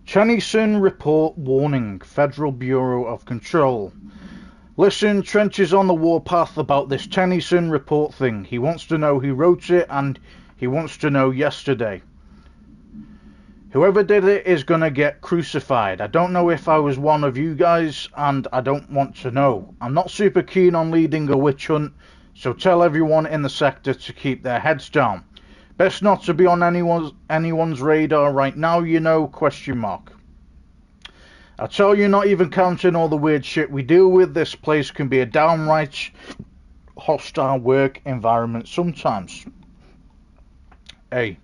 Tennyson report warning, Federal Bureau of Control. Listen, Trench is on the warpath about this Tennyson report thing. He wants to know who wrote it, and he wants to know yesterday. Whoever did it is gonna get crucified. I don't know if I was one of you guys, and I don't want to know. I'm not super keen on leading a witch hunt, so tell everyone in the sector to keep their heads down. Best not to be on anyone's radar right now, you know, question mark. I tell you, not even counting all the weird shit we deal with, this place can be a downright hostile work environment sometimes. Hey,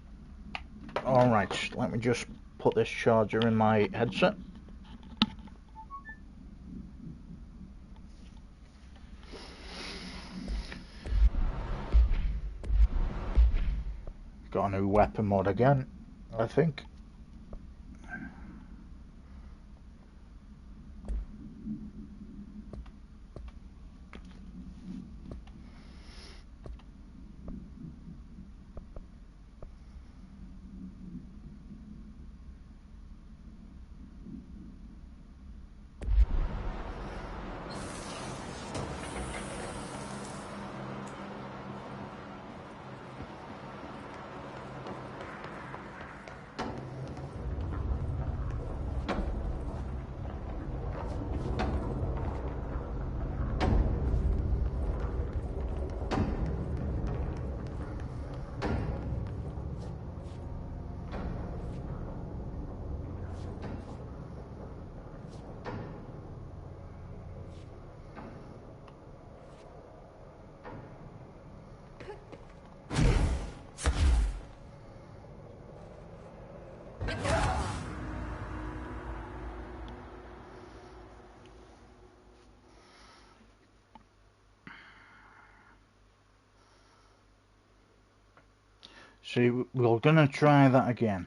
alright, let me just put this charger in my headset. Got a new weapon mod again, I think. See, we're gonna try that again.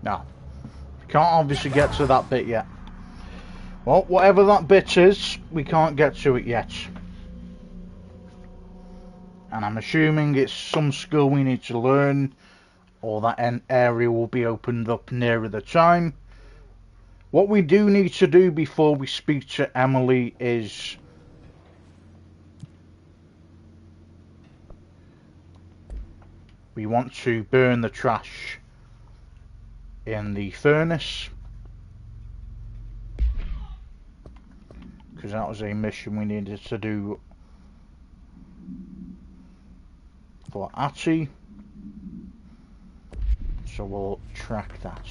No. Can't obviously get to that bit yet. Well, whatever that bit is, we can't get to it yet. And I'm assuming it's some skill we need to learn, or that area will be opened up nearer the time. What we do need to do before we speak to Emily is we want to burn the trash in the furnace, because that was a mission we needed to do for Atty. So we'll track that.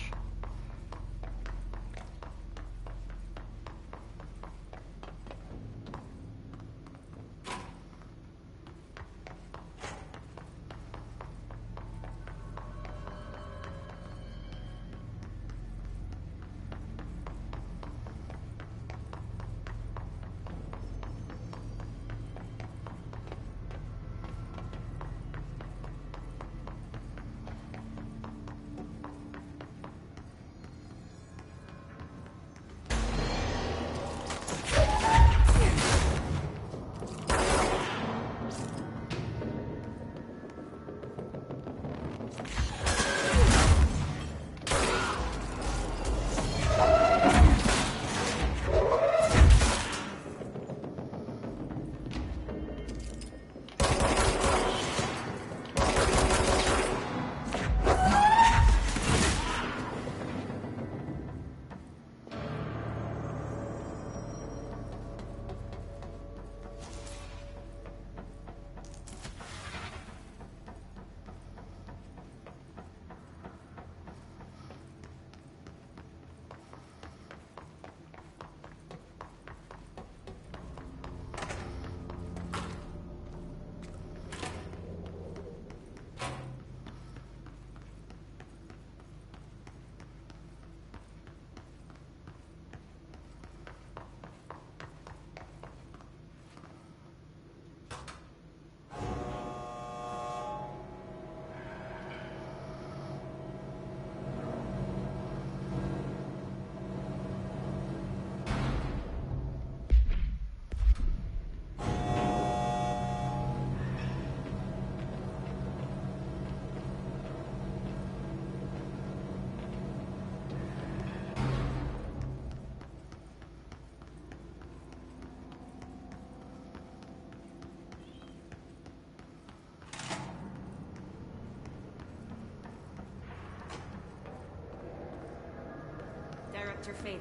Director Faden.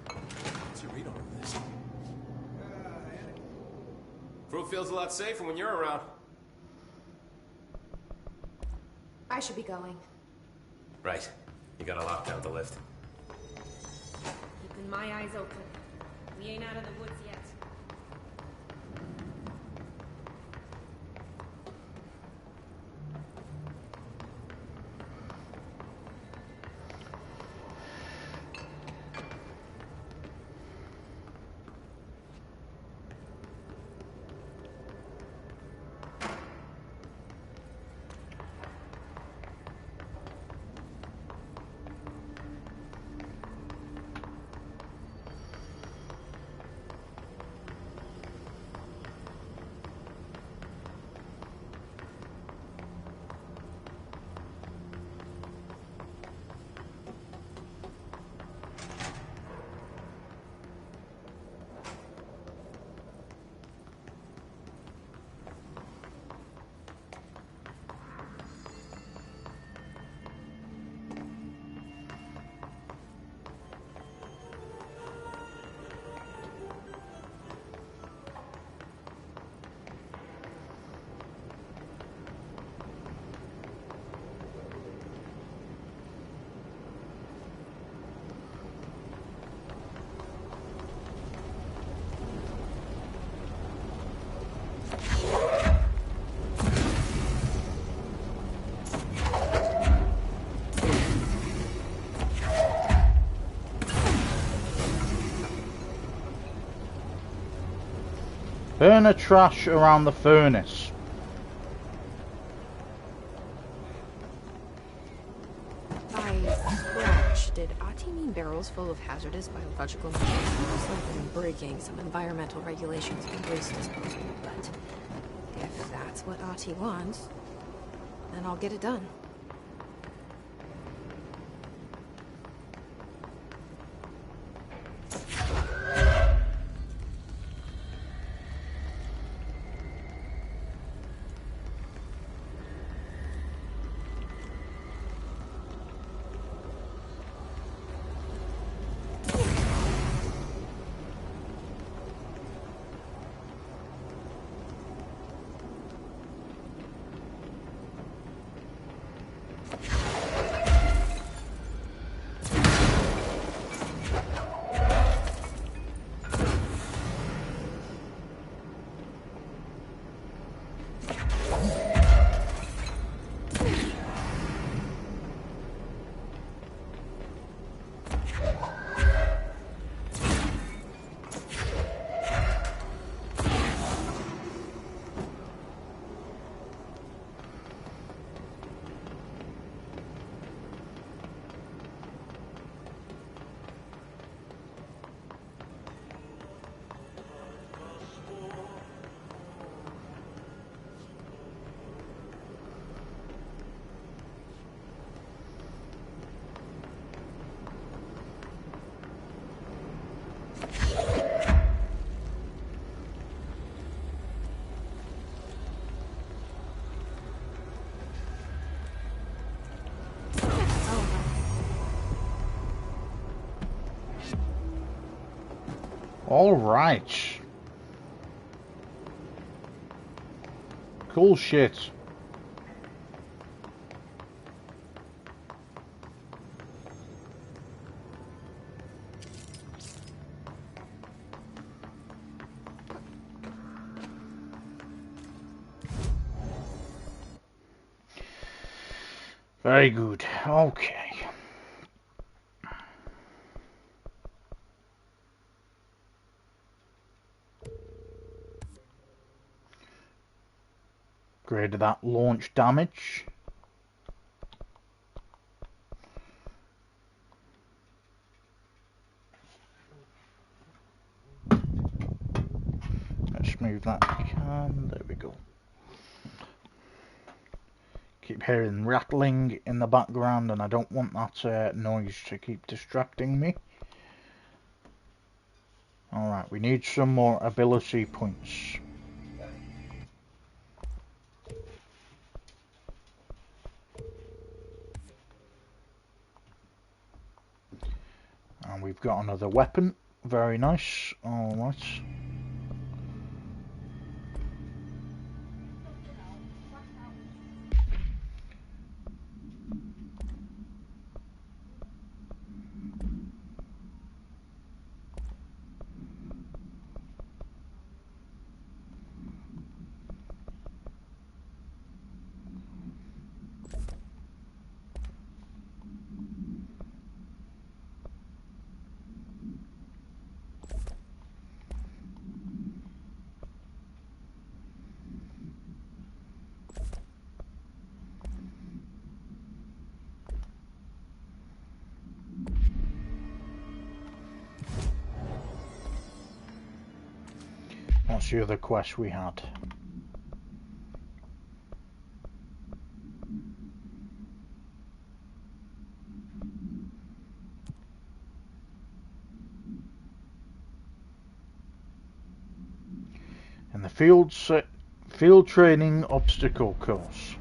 What's your read on this? Fruit feels a lot safer when you're around. I should be going. Right. You gotta lock down the lift. Keeping my eyes open. We ain't out of the woods yet. Burn the trash around the furnace. Did Ati mean barrels full of hazardous biological materials? Something breaking some environmental regulations and waste disposal, but if that's what Ati wants, then I'll get it done. All right. Cool shit. Very good. Okay. Grade that launch damage. Let's move that if we can. There we go. Keep hearing rattling in the background, and I don't want that noise to keep distracting me. Alright, we need some more ability points. And we've got another weapon. Very nice. Alright. What's the other quest we had? And the field training obstacle course.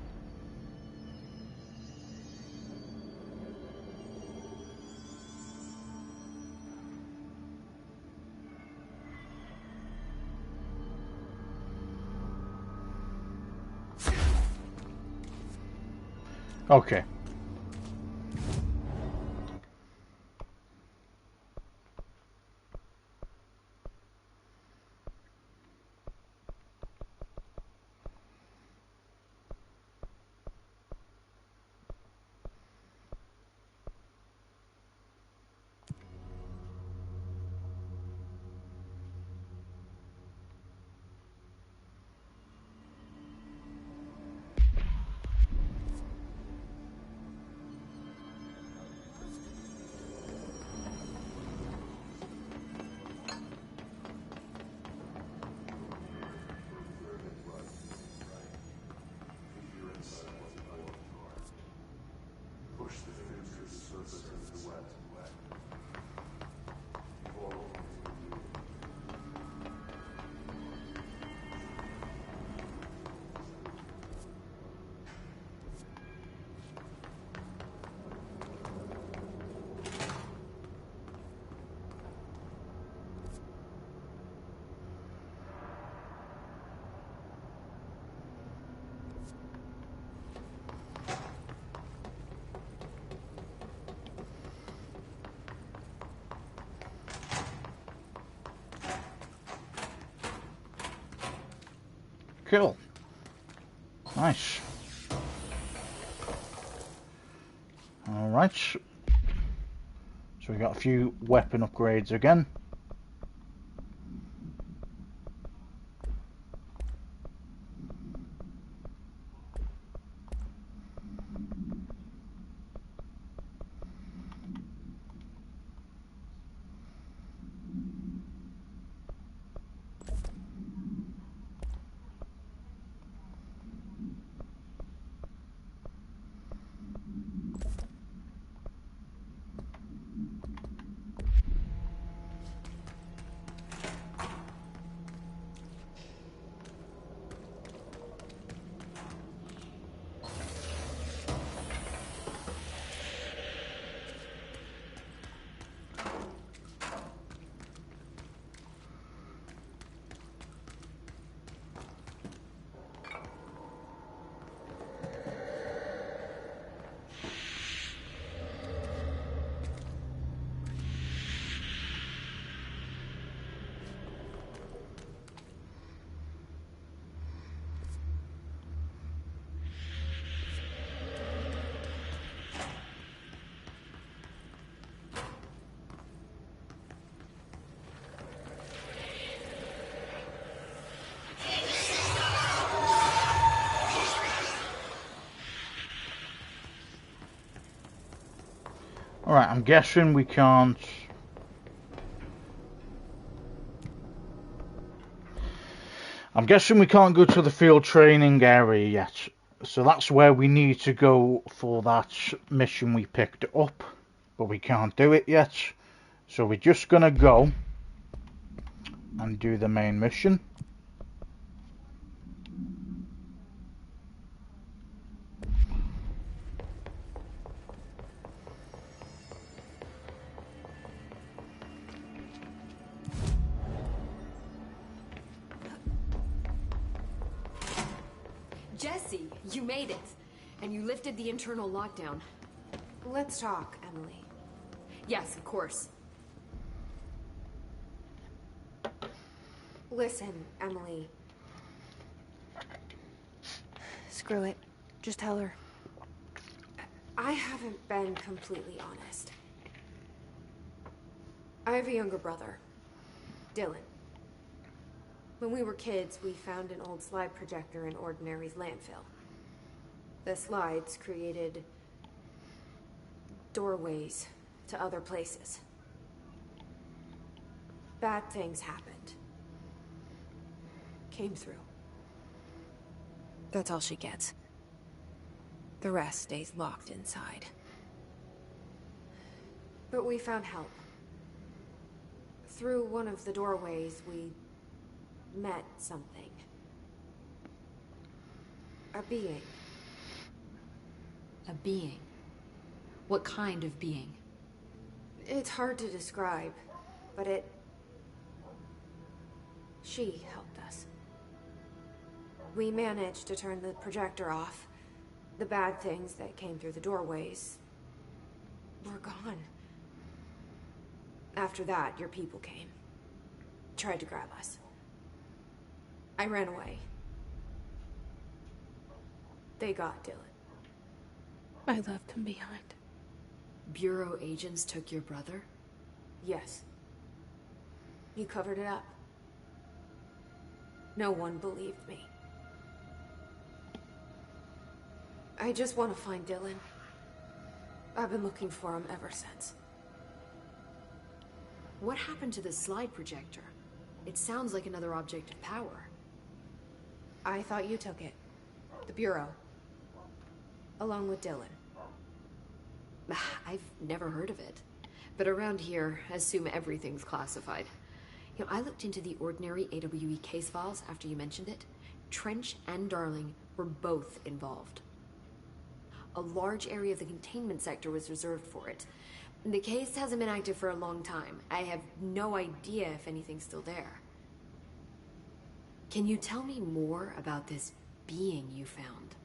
Okay. Cool. Nice. Alright. So we got a few weapon upgrades again. Alright, I'm guessing we can't... I'm guessing we can't go to the field training area yet. So that's where we need to go for that mission we picked up. But we can't do it yet. So we're just gonna go and do the main mission. Jesse, you made it. And you lifted the internal lockdown. Let's talk, Emily. Yes, of course. Listen, Emily. Screw it. Just tell her. I haven't been completely honest. I have a younger brother, Dylan. When we were kids, we found an old slide projector in Ordinary's landfill. The slides created doorways to other places. Bad things happened. Came through. That's all she gets. The rest stays locked inside. But we found help. Through one of the doorways, we met something. A being. A being? What kind of being? It's hard to describe, but she helped us. We managed to turn the projector off. The bad things that came through the doorways were gone. After that, your people came. Tried to grab us. I ran away. They got Dylan. I left him behind. Bureau agents took your brother? Yes. He covered it up. No one believed me. I just want to find Dylan. I've been looking for him ever since. What happened to the slide projector? It sounds like another object of power. I thought you took it. The Bureau. Along with Dylan. I've never heard of it. But around here, assume everything's classified. You know, I looked into the Ordinary AWE case files after you mentioned it. Trench and Darling were both involved. A large area of the containment sector was reserved for it. The case hasn't been active for a long time. I have no idea if anything's still there. Can you tell me more about this being you found?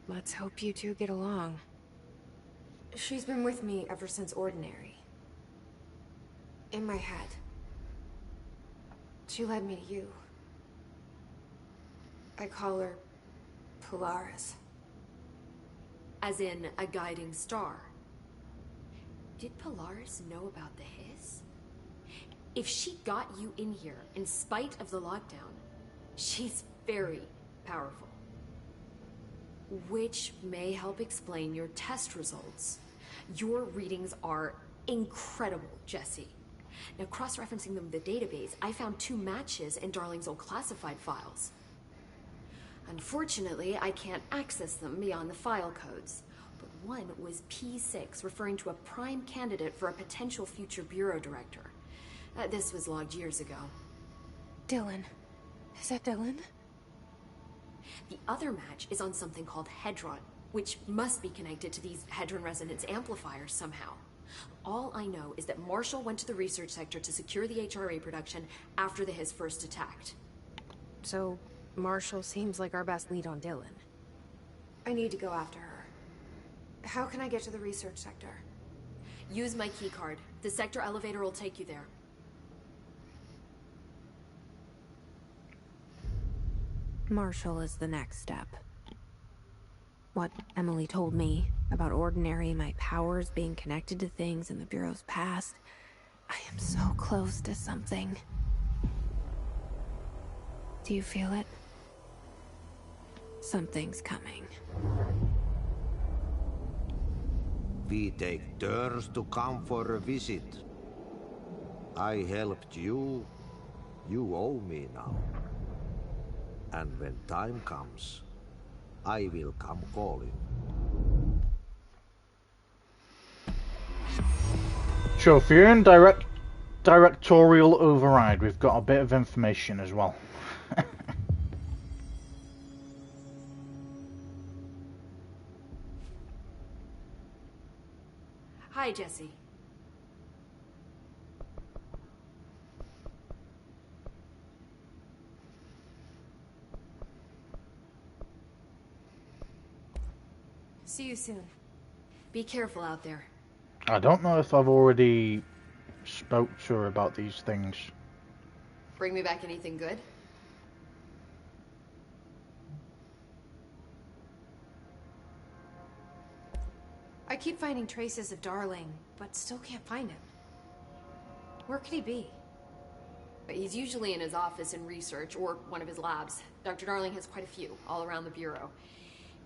Let's hope you two get along. She's been with me ever since Ordinary. In my head. She led me to you. I call her Polaris. As in a guiding star. Did Polaris know about the hiss? If she got you in here in spite of the lockdown, she's very powerful. Which may help explain your test results. Your readings are incredible, Jesse. Now, cross-referencing them with the database, I found 2 matches in Darling's old classified files. Unfortunately, I can't access them beyond the file codes. But one was P6, referring to a prime candidate for a potential future bureau director. This was logged years ago. Dylan. Is that Dylan? The other match is on something called Hedron, which must be connected to these Hedron resonance amplifiers somehow. All I know is that Marshall went to the research sector to secure the HRA production after the Hiss first attacked. So, Marshall seems like our best lead on Dylan. I need to go after her. How can I get to the research sector? Use my keycard. The sector elevator will take you there. Marshall is the next step. What Emily told me about Ordinary, my powers being connected to things in the Bureau's past, I am so close to something. Do you feel it? Something's coming. We take turns to come for a visit. I helped you. You owe me now. And when time comes, I will come calling. So if you're in directorial override, we've got a bit of information as well. Hi, Jesse. See you soon. Be careful out there. I don't know if I've already spoke to her about these things. Bring me back anything good? I keep finding traces of Darling, but still can't find him. Where could he be? But he's usually in his office in research, or one of his labs. Dr. Darling has quite a few, all around the Bureau.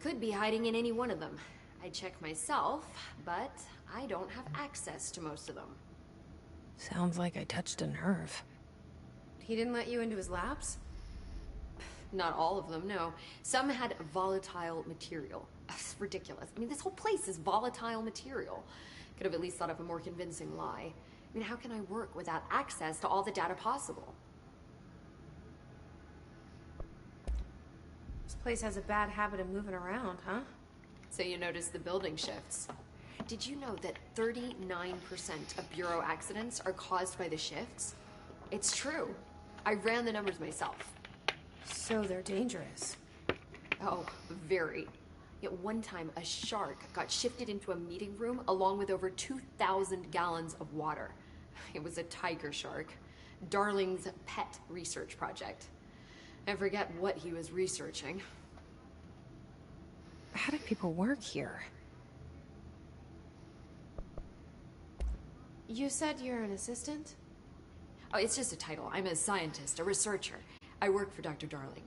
Could be hiding in any one of them. I check myself, but I don't have access to most of them. Sounds like I touched a nerve. He didn't let you into his labs? Not all of them, no. Some had volatile material. That's ridiculous. I mean, this whole place is volatile material. Could have at least thought of a more convincing lie. I mean, how can I work without access to all the data possible? This place has a bad habit of moving around, huh? So you notice the building shifts. Did you know that 39% of Bureau accidents are caused by the shifts? It's true. I ran the numbers myself. So they're dangerous. Oh, very. At one time, a shark got shifted into a meeting room along with over 2,000 gallons of water. It was a tiger shark. Darling's pet research project. I forget what he was researching. How do people work here? You said you're an assistant? Oh, it's just a title. I'm a scientist, a researcher. I work for Dr. Darling.